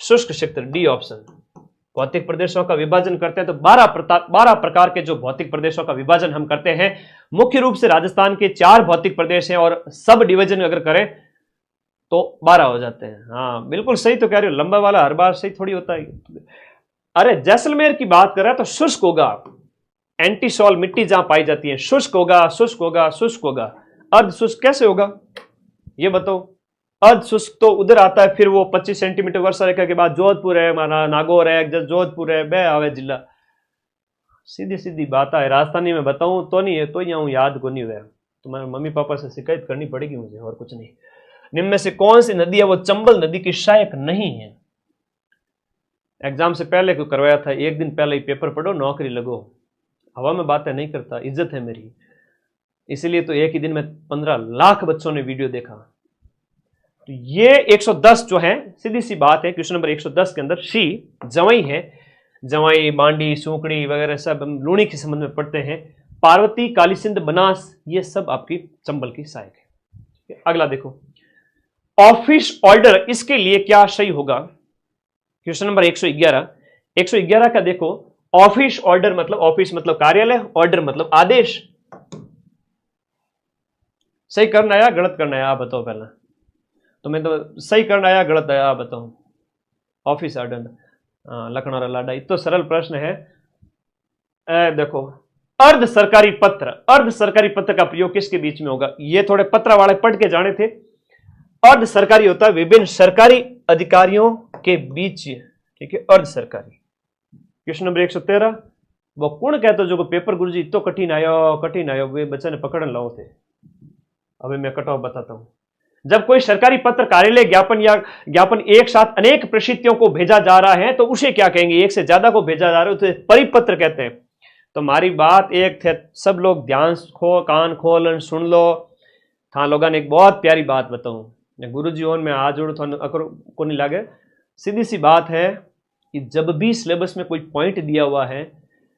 A: शुष्क क्षेत्र, डी ऑप्शन। भौतिक प्रदेशों का विभाजन करते हैं तो 12 प्रकार के जो भौतिक प्रदेशों का विभाजन हम करते हैं, मुख्य रूप से राजस्थान के 4 भौतिक प्रदेश हैं और सब डिवीजन अगर करें तो 12 हो जाते हैं। हाँ बिल्कुल सही तो कह रहे हो, लंबा वाला हर बार सही थोड़ी होता है। अरे जैसलमेर की बात कर रहा है तो शुष्क होगा, एंटीसॉल मिट्टी जहां पाई जाती है, शुष्क होगा, शुष्क होगा, शुष्क होगा। अर्ध शुष्क कैसे होगा ये बताओ, अर्ध शुष्क तो उधर आता है, फिर वो 25 सेंटीमीटर वर्षा रेखा के बाद जोधपुर है, हमारा नागौर है, जोधपुर है, बे आवे जिला। सीधी सीधी बात है, राजस्थानी में बताऊं तो नहीं है तो यहाँ याद को नहीं हुआ, तुम्हारे मम्मी पापा से शिकायत करनी पड़ेगी मुझे, और कुछ नहीं। निम्न में से कौन सी नदी है वो चंबल नदी की सहायक नहीं है? एग्जाम से पहले को करवाया था, एक दिन पहले ही पेपर पढ़ो, नौकरी लगो। हवा में बातें नहीं करता, इज्जत है मेरी, इसीलिए तो एक ही दिन में 15 लाख बच्चों ने वीडियो देखा। तो ये 110 जो है, सीधी सी बात है, क्वेश्चन नंबर 110 के अंदर सी जवाई है। जवाई, बांडी, सूकड़ी वगैरह सब हम लूणी के संबंध में पढ़ते हैं। पार्वती, कालीसिंध, बनास, ये सब आपकी चंबल की सहायक है। अगला देखो, ऑफिस ऑर्डर, इसके लिए क्या सही होगा? Question number 111। 111 का देखो, ऑफिस ऑर्डर मतलब, ऑफिस मतलब कार्यालय, ऑर्डर मतलब आदेश। सही करना आया गलत करना आया आप बताओ पहला, तो मैं तो सही करना आया गलत आया आप बताओ। ऑफिस ऑर्डर, लखनऊ लाडा, इतना सरल प्रश्न है। देखो, अर्ध सरकारी पत्र, अर्ध सरकारी पत्र का प्रयोग किसके बीच में होगा? ये थोड़े पत्र वाले पढ़ के जाने थे। अर्ध सरकारी होता है विभिन्न सरकारी अधिकारियों के बीच, ठीक है, अर्ध सरकारी। क्वेश्चन नंबर 113, वो कौन कहते जो पेपर गुरुजी तो कठिन आयो वे बच्चा ने पकड़न लाओ थे। अभी मैं कट ऑफ बताता हूं। जब कोई सरकारी पत्र, कार्यालय, ज्ञापन या ज्ञापन एक साथ अनेक प्रसिद्धियों को भेजा जा रहा है तो उसे क्या कहेंगे? एक से ज्यादा को भेजा जा रहा है उसे परिपत्र कहते हैं। तो हमारी बात एक थे, सब लोग ध्यान कान खोलन सुन लो। था लोगों ने एक बहुत प्यारी बात बताऊं, गुरु जी ओन में आज जोड़ को नहीं लगे। सीधी सी बात है कि जब भी सिलेबस में कोई पॉइंट दिया हुआ है,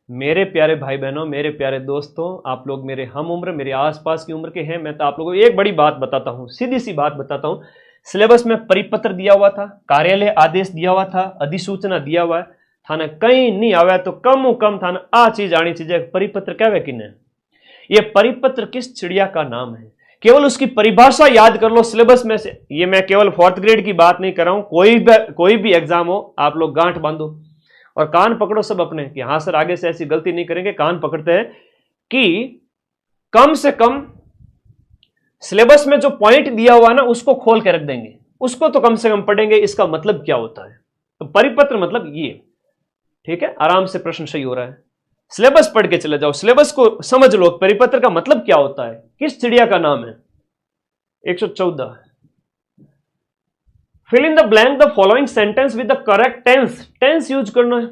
A: मेरे प्यारे भाई बहनों, मेरे प्यारे दोस्तों, आप लोग मेरे हम उम्र, मेरे आसपास की उम्र के हैं, मैं तो आप लोगों को एक बड़ी बात बताता हूं, सीधी सी बात बताता हूं। सिलेबस में परिपत्र दिया हुआ था, कार्यालय आदेश दिया हुआ था, अधिसूचना दिया हुआ है, थाने कहीं नहीं आवा तो कम थाने आ चीज आनी चाहिए। परिपत्र कहवे किने? ये परिपत्र किस चिड़िया का नाम है? केवल उसकी परिभाषा याद कर लो सिलेबस में से। ये मैं केवल 4th ग्रेड की बात नहीं कर रहा हूं, कोई भी एग्जाम हो, आप लोग गांठ बांधो और कान पकड़ो सब अपने कि हाँ सर आगे से ऐसी गलती नहीं करेंगे। कान पकड़ते हैं कि कम से कम सिलेबस में जो पॉइंट दिया हुआ ना उसको खोल के रख देंगे, उसको तो कम से कम पढ़ेंगे। इसका मतलब क्या होता है? तो परिपत्र मतलब ये, ठीक है, आराम से प्रश्न सही हो रहा है। सिलेबस पढ़ के चले जाओ, सिलेबस को समझ लो, परिपत्र का मतलब क्या होता है, किस चिड़िया का नाम है। 114, fill in the blank the following sentence with the correct tense. Tense use करना है।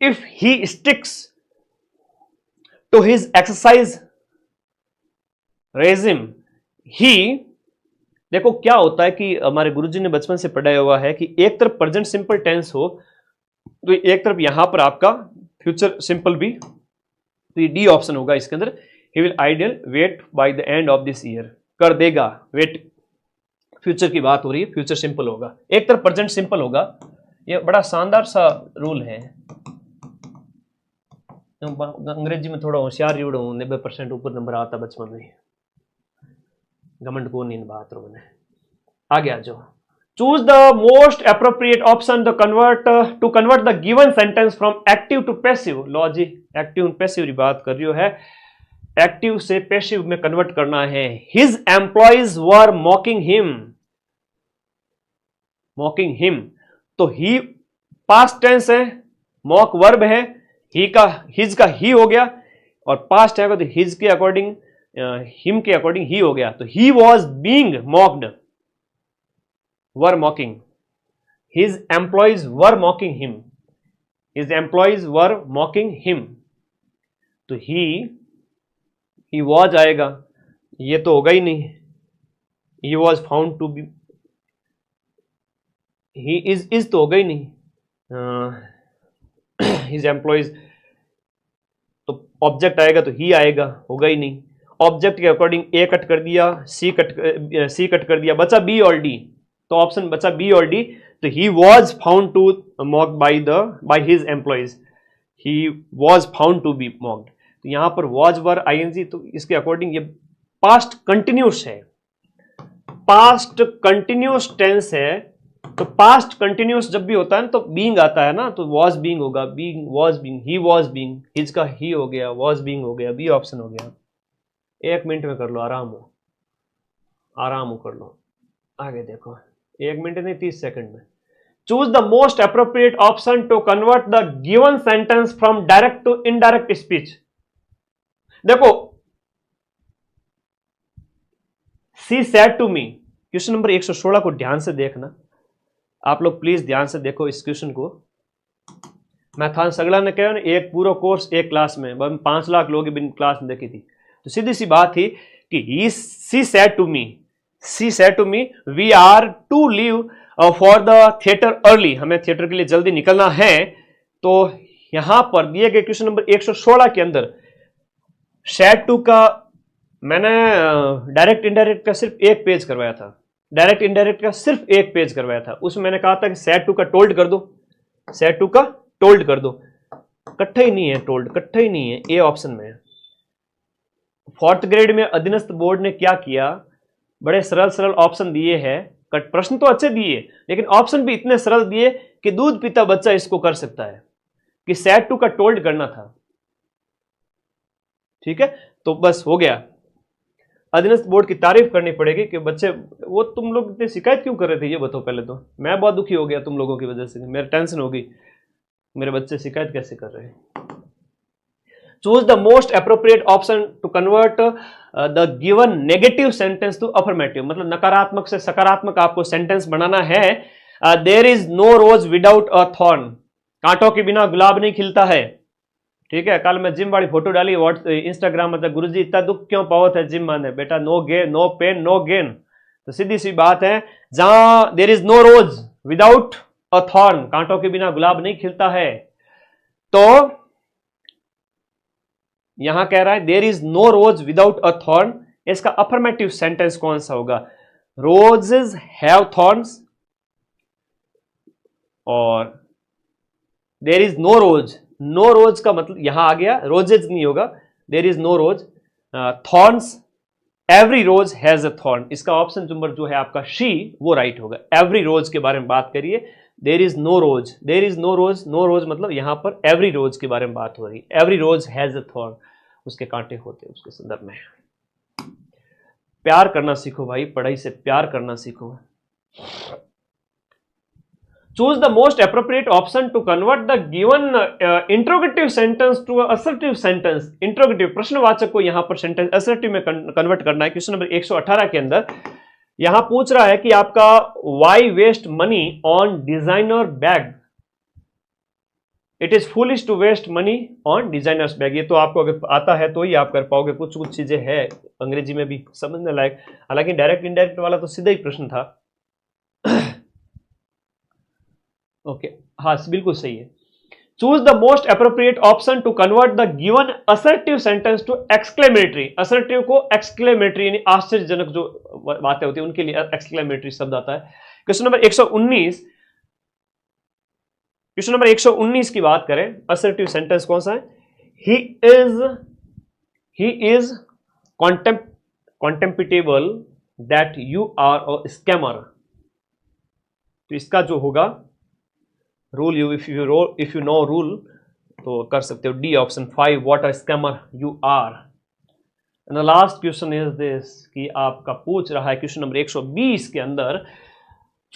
A: If he sticks to his exercise regime, he, देखो क्या होता है कि हमारे गुरुजी ने बचपन से पढ़ाया हुआ है कि एक तरफ प्रेजेंट सिंपल टेंस हो तो एक तरफ यहां पर आपका फ्यूचर सिंपल भी, तो ये डी ऑप्शन होगा इसके अंदर। He will ideal weight by the end of this year, कर देगा वेट, फ्यूचर की बात हो रही है, फ्यूचर सिंपल होगा। एक तरफ प्रेजेंट सिंपल होगा, ये बड़ा शानदार सा रूल है। अंग्रेजी में थोड़ा होशियार जुड़ा हूं, 90% ऊपर नंबर आता बचपन में, घमंड को नहीं बात रो मैंने। आगे आ जाओ। Choose the most appropriate option the to convert the given sentence from active to passive. लो जी, एक्टिव पैसिव की बात कर रही है, एक्टिव से पैसिव में कन्वर्ट करना है। His employees were mocking him, मॉकिंग him, तो ही पास्ट टेंस है, मॉक वर्ब है, ही का हिज का ही हो गया, और पास्ट है तो हिज के अकॉर्डिंग, हिम के अकॉर्डिंग ही हो गया। तो he was being mocked, were mocking, his employees were mocking him, his employees were mocking him. तो ही वॉज आएगा, ये तो होगा ही नहीं, he was found to be, he is तो होगा ही नहीं, हिज एम्प्लॉइज तो ऑब्जेक्ट आएगा तो ही आएगा, होगा ही नहीं। ऑब्जेक्ट के अकॉर्डिंग ए कट कर दिया, सी कट कर दिया, बचा बी और डी, तो ऑप्शन बचा बी और डी। तो he was found to mock by his employees, he was found to be mocked. तो यहां पर वॉज वर आईएनजी, तो इसके अकॉर्डिंग ये पास्ट कंटिन्यूस है, पास्ट कंटिन्यूस टेंस है। तो पास्ट कंटिन्यूस जब भी होता है ना तो बीइंग आता है ना, तो वॉज बीइंग होगा, being was being, he was being, his का ही हो गया, वॉज बीइंग हो गया, बी ऑप्शन हो गया। 1 मिनट में कर लो, आराम हो कर लो। आगे देखो, 1 मिनट नहीं 30 सेकंड में। Choose the most appropriate option to convert the given sentence from direct to indirect speech. देखो, she said to me, question number 116 को ध्यान से देखना आप लोग, प्लीज ध्यान से देखो इस क्वेश्चन को। मैं थान सगला ने कहा ना, एक पूरा कोर्स एक क्लास में 5 लाख लोग बिन क्लास में देखी थी, तो सीधी सी बात थी कि she said to me we are to leave for the theatre early, हमें थिएटर के लिए जल्दी निकलना है। तो यहां पर दिए गए क्वेश्चन नंबर 116 के अंदर सेड टू का मैंने डायरेक्ट इनडायरेक्ट का सिर्फ एक पेज करवाया था, डायरेक्ट इनडायरेक्ट का सिर्फ एक पेज करवाया था। उसमें मैंने कहा था कि सेड टू का टोल्ड कर दो, सेड टू का टोल्ड कर दो, इकट्ठा ही नहीं है, टोल्ड इकट्ठा ही नहीं है, ए ऑप्शन में है। 4th ग्रेड में अधीनस्थ बोर्ड ने क्या किया, बड़े सरल सरल ऑप्शन दिए हैं, प्रश्न तो अच्छे दिए लेकिन ऑप्शन भी इतने सरल दिए कि दूध पीता बच्चा इसको कर सकता है, कि सेड टू का टोल्ड करना था। ठीक है, तो बस हो गया। अधीनस्थ बोर्ड की तारीफ करनी पड़ेगी कि बच्चे, वो तुम लोग इतनी शिकायत क्यों कर रहे थे ये बताओ पहले तो। मैं बहुत दुखी हो गया तुम लोगों की वजह से, मेरी टेंशन होगी मेरे बच्चे शिकायत कैसे कर रहे हैं। Choose the most appropriate option to convert the given negative sentence to affirmative, मतलब नकारात्मक से सकारात्मक आपको सेंटेंस बनाना है। There is no rose without a thorn, कांटों के बिना गुलाब नहीं खिलता है। ठीक है, कल मैं जिम वाली फोटो डाली इंस्टाग्राम, मतलब गुरुजी इतना दुख क्यों पावत है जिम माने, बेटा no gain, no pain no gain. तो सीधी सी बात है, जहां there is no rose without a thorn, कांटों के बिना गुलाब नहीं खिलता है, तो यहां कह रहा है there is no rose without a thorn, इसका अफर्मेटिव सेंटेंस कौन सा होगा? रोजेज हैव थॉर्न्स, और there is no rose, no rose का मतलब यहां आ गया, रोजेज नहीं होगा, there is no rose, thorns, every rose has a thorn, इसका ऑप्शन नंबर जो है आपका शी, वो राइट होगा। एवरी रोज के बारे में बात करिए, there is no rose, there is no rose, no rose मतलब यहां पर एवरी रोज के बारे में बात हो रही है। Every rose has a thorn, उसके कांटे होते हैं उसके संदर्भ में। प्यार करना सीखो भाई, पढ़ाई से प्यार करना सीखो। Choose the most appropriate option to convert the given interrogative sentence to assertive sentence. Interrogative प्रश्नवाचक को यहां पर सेंटेंस असर्टिव में कन्वर्ट करना है। क्वेश्चन नंबर 118 के अंदर यहां पूछ रहा है कि आपका why waste money on designer bag, it is foolish to waste money on designers bag. ये तो आपको अगर आता है तो ही आप कर पाओगे, कुछ कुछ चीजें हैं अंग्रेजी में भी समझने लायक, हालांकि डायरेक्ट इनडायरेक्ट वाला तो सीधा ही प्रश्न था। ओके हाँ बिल्कुल सही है। Choose the most appropriate option to convert the given assertive sentence to exclamatory. Assertive को एक्सक्लेमेटरी यानी आश्चर्यजनक जो बातें होती है उनके लिए एक्सक्लेमेटरी शब्द आता है। क्वेश्चन नंबर 119, क्वेश्चन नंबर 119 की बात करें, असर्टिव सेंटेंस कौन सा है? He is contemptible that you are a scammer. तो इसका जो होगा rule, if you know rule तो कर सकते हो D option 5, what a scammer you are. And the last question is this कि आपका पूछ रहा है क्वेश्चन नंबर 120 के अंदर,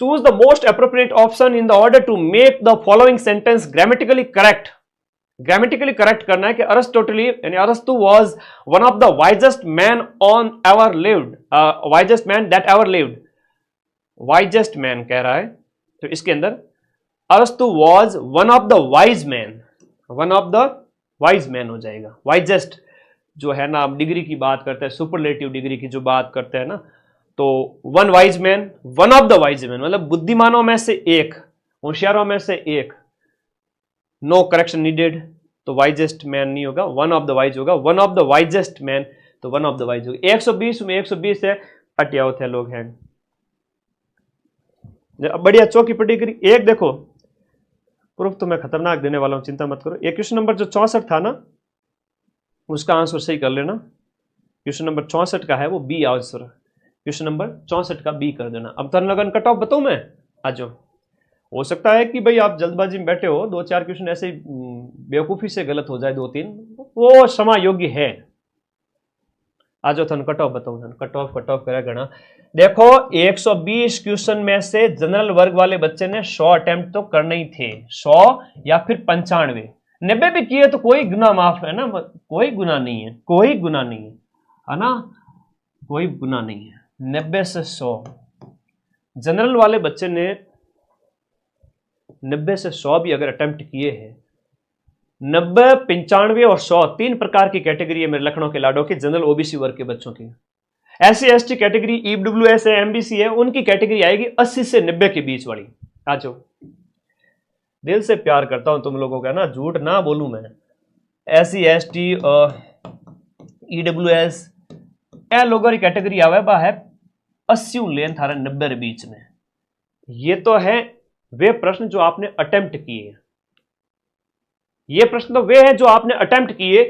A: choose the most appropriate option in the order to make the following sentence grammatically correct. Grammatically correct करना है कि अरिस्टोटली यानी अरस्तु was one of the wisest man on ever lived, wisest man that ever lived, wisest man कह रहा है, तो इसके अंदर अरस्तु was one of the wise man, one of the wise man हो जाएगा। वाइजेस्ट जो है ना, आप डिग्री की बात करते हैं, सुपरलेटिव डिग्री की जो बात करते हैं ना, तो one wise man, one of the wise man मतलब बुद्धिमानों में से एक, होशियारों में से एक। नो करेक्शन नीडेड, तो वाइजेस्ट मैन नहीं होगा, वन ऑफ द वाइज होगा, one of the wisest man, तो वन ऑफ द वाइज होगा। 120 में 120 है, अटिया होते हैं लोग हैं। बढ़िया चौकी पट्टी करी। एक देखो प्रूफ तो मैं खतरनाक देने वाला हूं, चिंता मत करो। एक क्वेश्चन नंबर जो 64 था ना, उसका आंसर सही कर लेना। क्वेश्चन नंबर 64 का है वो बी आंसर, क्वेश्चन नंबर 64 का बी कर देना। अब तन लगन कट ऑफ बताऊं मैं, आ जाओ। हो सकता है कि भाई आप जल्दबाजी में बैठे हो, 2-4 क्वेश्चन ऐसे ही बेवकूफी से गलत हो जाए, 2-3, वो क्षमा योग्य है। आ जाओ थानू कट ऑफ बताऊं, थानू कट ऑफ करे घना। देखो 120 क्वेश्चन में से जनरल वर्ग वाले बच्चे ने 100 अटेम्प्ट तो करने ही थे, 100 या फिर 95, 90 भी किए तो कोई गुना माफ है ना, कोई गुना नहीं है, कोई गुना नहीं है ना, कोई गुना नहीं है। 90 से 100 जनरल वाले बच्चे ने 90 से 100 भी अगर अटेम्प्ट किए हैं, 90, 95 और 100 तीन प्रकार की कैटेगरी है मेरे लखनऊ के लाडो के जनरल ओबीसी वर्ग के बच्चों की। एससी एसटी कैटेगरी ईडब्ल्यूएस है, एमबीसी है, उनकी कैटेगरी आएगी 80 से 90 के बीच वाली। आ जाओ, दिल से प्यार करता हूं तुम लोगों का ना, झूठ ना बोलूं मैं। एससी एसटी ईडब्ल्यूएस ए लोगों की कैटेगरी आवे बा है 80 लेन थारा 90 के बीच में। ये तो है वे प्रश्न जो आपने अटेम्प्ट किए, ये प्रश्न तो वे हैं जो आपने अटेम्प्ट किए।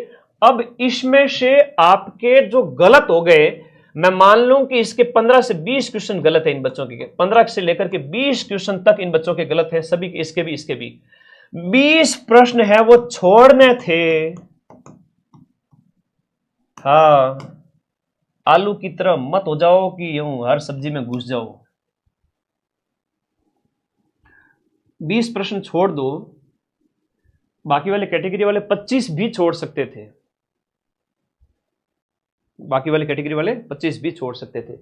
A: अब इसमें से आपके जो गलत हो गए, मैं मान लूं कि इसके 15 से 20 क्वेश्चन गलत है इन बच्चों के, 15 से लेकर के 20 क्वेश्चन तक इन बच्चों के गलत है, सभी इसके भी इसके भी 20 प्रश्न है वो छोड़ने थे। हाँ, आलू की तरह मत हो जाओ कि यूं हर सब्जी में घुस जाओ। 20 प्रश्न छोड़ दो, बाकी वाले कैटेगरी वाले 25 भी छोड़ सकते थे, बाकी वाले कैटेगरी वाले 25 भी छोड़ सकते थे।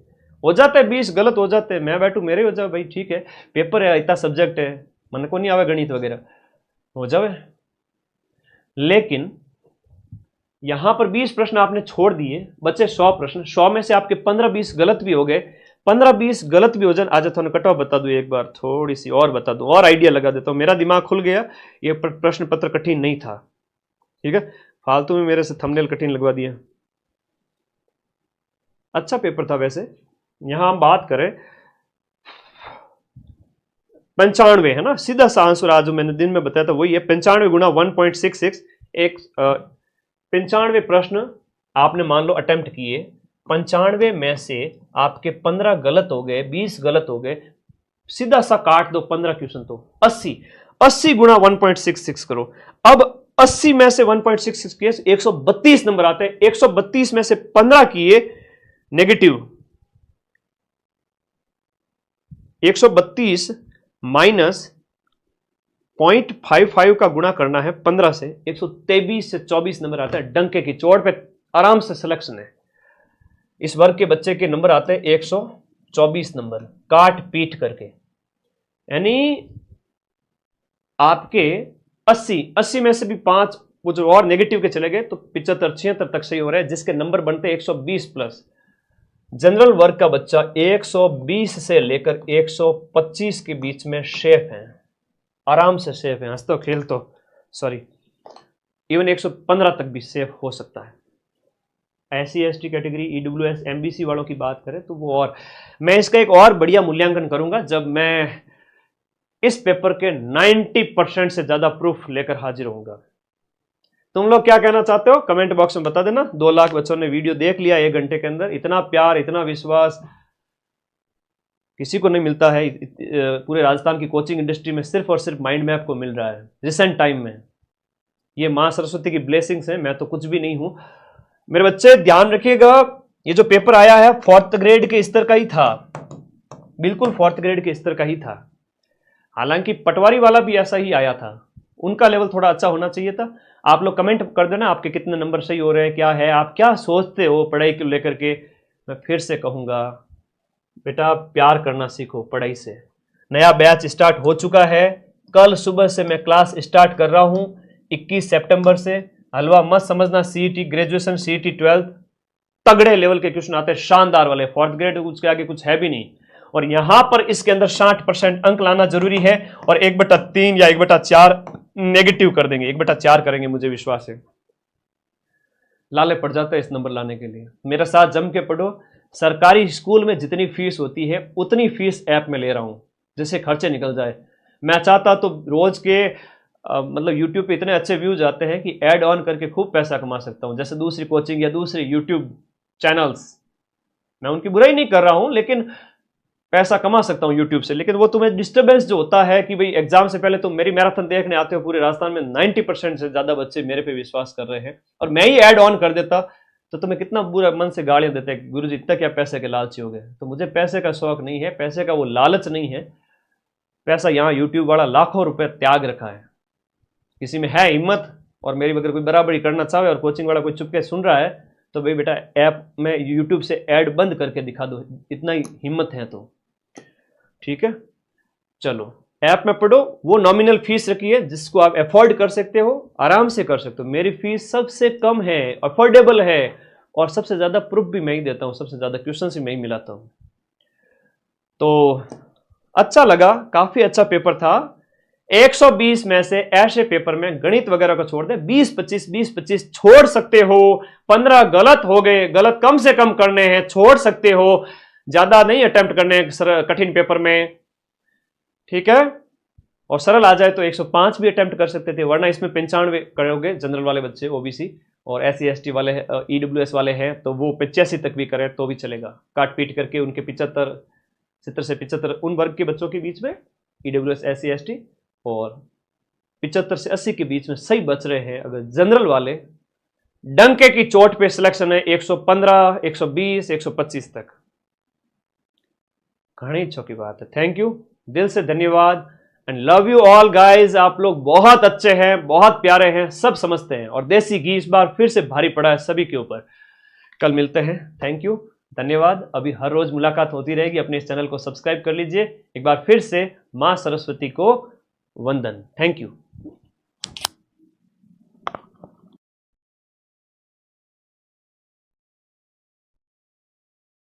A: हो जाते 20 गलत हो जाते, मैं बैठू मेरे हो जाए भाई, ठीक है पेपर है, इतना सब्जेक्ट है, मन को नहीं आवे गणित वगैरह, हो जावे। लेकिन यहां पर 20 प्रश्न आपने छोड़ दिए, बचे 100 प्रश्न, 100 में से आपके 15-20 गलत भी हो गए, 15-20 गलत भी हो जाए। आज थोड़ा कट ऑफ बता दूं एक बार, थोड़ी सी और बता दूं, और आइडिया लगा देता हूं, मेरा दिमाग खुल गया। ये प्रश्न पत्र कठिन नहीं था, ठीक है, फालतू में मेरे से थंबनेल कठिन लगवा दिया। अच्छा पेपर था वैसे। यहां हम बात करें 95 है ना, सीधा सा आंसर आज मैंने दिन में बताया था वही है, 95 गुना 1.66। एक 95 प्रश्न आपने मान लो अटेम्प्ट किए, 95 में से आपके 15 गलत हो गए, 20 गलत हो गए, सीधा सा काट दो 15 क्वेश्चन तो 80 गुना 1.66 करो। अब 80 में से 1.66 किए 132 नंबर आते हैं, 132 में से 15 किए नेगेटिव, 132 माइनस 0.55 का गुणा करना है 15 से, 123 से 24 नंबर आता है, डंके की चोट पे आराम से सिलेक्शन है। इस वर्ग के बच्चे के नंबर आते हैं 124 नंबर, काट पीट करके, यानी आपके 80 में से भी 5 वो जो और नेगेटिव के चले गए तो 75-76 तक सही हो रहा है, जिसके नंबर बनते हैं 120 प्लस। जनरल वर्ग का बच्चा 120 से लेकर 125 के बीच में सेफ है, आराम से सेफ है, हंसतो खेलतो, सॉरी इवन 115 तक भी सेफ हो सकता है। SC ST category EWS MBC वालों की बात करें तो वो, और मैं इसका एक और बढ़िया मूल्यांकन करूंगा जब मैं इस पेपर के 90% से ज्यादा प्रूफ लेकर हाजिर होऊंगा। तुम लोग क्या कहना चाहते हो कमेंट बॉक्स में बता देना। 2 लाख बच्चों ने वीडियो देख लिया 1 घंटे के अंदर, इतना प्यार इतना विश्वास किसी को नहीं मिलता है। पूरे राजस्थान की कोचिंग इंडस्ट्री में सिर्फ और सिर्फ माइंड मैप को मिल रहा है रिसेंट टाइम में। ये मां सरस्वती की ब्लेसिंग्स है, मैं तो कुछ भी नहीं हूं। मेरे बच्चे ध्यान रखिएगा, ये जो पेपर आया है 4th ग्रेड के स्तर का ही था, बिल्कुल 4th ग्रेड के स्तर का ही था। हालांकि पटवारी वाला भी ऐसा ही आया था, उनका लेवल थोड़ा अच्छा होना चाहिए था। आप लोग कमेंट कर देना आपके कितने नंबर सही हो रहे हैं, क्या है, आप क्या सोचते हो पढ़ाई को लेकर के। मैं फिर से कहूंगा बेटा प्यार करना सीखो पढ़ाई से। नया बैच स्टार्ट हो चुका है, कल सुबह से मैं क्लास स्टार्ट कर रहा हूं 21 सितंबर से। हलवा मत समझना, सीईटी ग्रेजुएशन सीईटी 12th तगड़े लेवल के क्वेश्चन आते हैं, शानदार वाले। 4th ग्रेड उसके आगे कुछ है भी नहीं, और यहां पर इसके अंदर 60% अंक लाना जरूरी है, और 1/3 या 1/4 नेगेटिव कर देंगे, 1/4 करेंगे, मुझे विश्वास है। लाले पड़ जाते हैं इस नंबर लाने के लिए। मेरे साथ जम के पढ़ो। सरकारी स्कूल में जितनी फीस होती है उतनी फीस ऐप में ले रहा हूं, जिससे खर्चे निकल जाए। मैं चाहता तो रोज के मतलब यूट्यूब पे इतने अच्छे व्यूज आते हैं कि ऐड ऑन करके खूब पैसा कमा सकता हूं, जैसे दूसरी कोचिंग या दूसरी यूट्यूब चैनल्स। मैं उनकी बुराई नहीं कर रहा हूं, लेकिन पैसा कमा सकता हूं यूट्यूब से। लेकिन वो तुम्हें डिस्टर्बेंस जो होता है कि भाई एग्जाम से पहले तुम मेरी मैराथन देखने आते हो, पूरे राजस्थान में 90% से ज्यादा बच्चे मेरे पे विश्वास कर रहे हैं, और मैं ही ऐड ऑन कर देता तो तुम्हें कितना बुरा मन से गालियां देते हैं, गुरुजी इतना क्या पैसे के लालची हो गए। तो मुझे पैसे का शौक नहीं है, पैसे का वो लालच नहीं है। पैसा यहाँ यूट्यूब वाला लाखों रुपए त्याग रखा है, किसी में है हिम्मत और मेरी अगर कोई बराबरी करना चाहे और कोचिंग वाला कोई चुपके सुन रहा है तो भाई बेटा ऐप में यूट्यूब से ऐड बंद करके दिखा दो, इतना ही हिम्मत है तो ठीक है। चलो ऐप में पढ़ो, वो नॉमिनल फीस रखी है जिसको आप अफोर्ड कर सकते हो, आराम से कर सकते हो। मेरी फीस सबसे कम है, अफोर्डेबल है और सबसे ज्यादा प्रूफ भी मैं ही देता हूं, सबसे ज्यादा क्वेश्चन भी मैं ही मिलाता हूं। तो अच्छा लगा, काफी अच्छा पेपर था। 120 में से ऐसे पेपर में गणित वगैरह को छोड़ दे 20-25 छोड़ सकते हो। 15 गलत हो गए, गलत कम से कम करने हैं, छोड़ सकते हो, ज्यादा नहीं अटेम्प्ट करने हैं कठिन पेपर में, ठीक है। और सरल आ जाए तो 105 भी अटेम्प्ट कर सकते थे, वरना इसमें 95 करोगे जनरल वाले बच्चे, ओबीसी और SC ST वाले EWS वाले हैं तो वो 85 तक भी करें तो भी चलेगा। काट पीट करके उनके 70 से 75 उन वर्ग के बच्चों के बीच में EWS SC ST और 75 से 80 के बीच में सही बच रहे हैं। अगर जनरल वाले डंके की चोट पे सिलेक्शन है 115, 120, 125 तक, घनी छोटी बात है। थैंक यू, दिल से धन्यवाद and love you all guys. आप लोग बहुत अच्छे हैं, बहुत प्यारे हैं, सब समझते हैं और देसी घी इस बार फिर से भारी पड़ा है सभी के ऊपर। कल मिलते हैं, थैंक यू, धन्यवाद। अभी हर रोज मुलाकात होती रहेगी, अपने इस चैनल को सब्सक्राइब कर लीजिए। एक बार फिर से मां सरस्वती को वंदन, थैंक यू।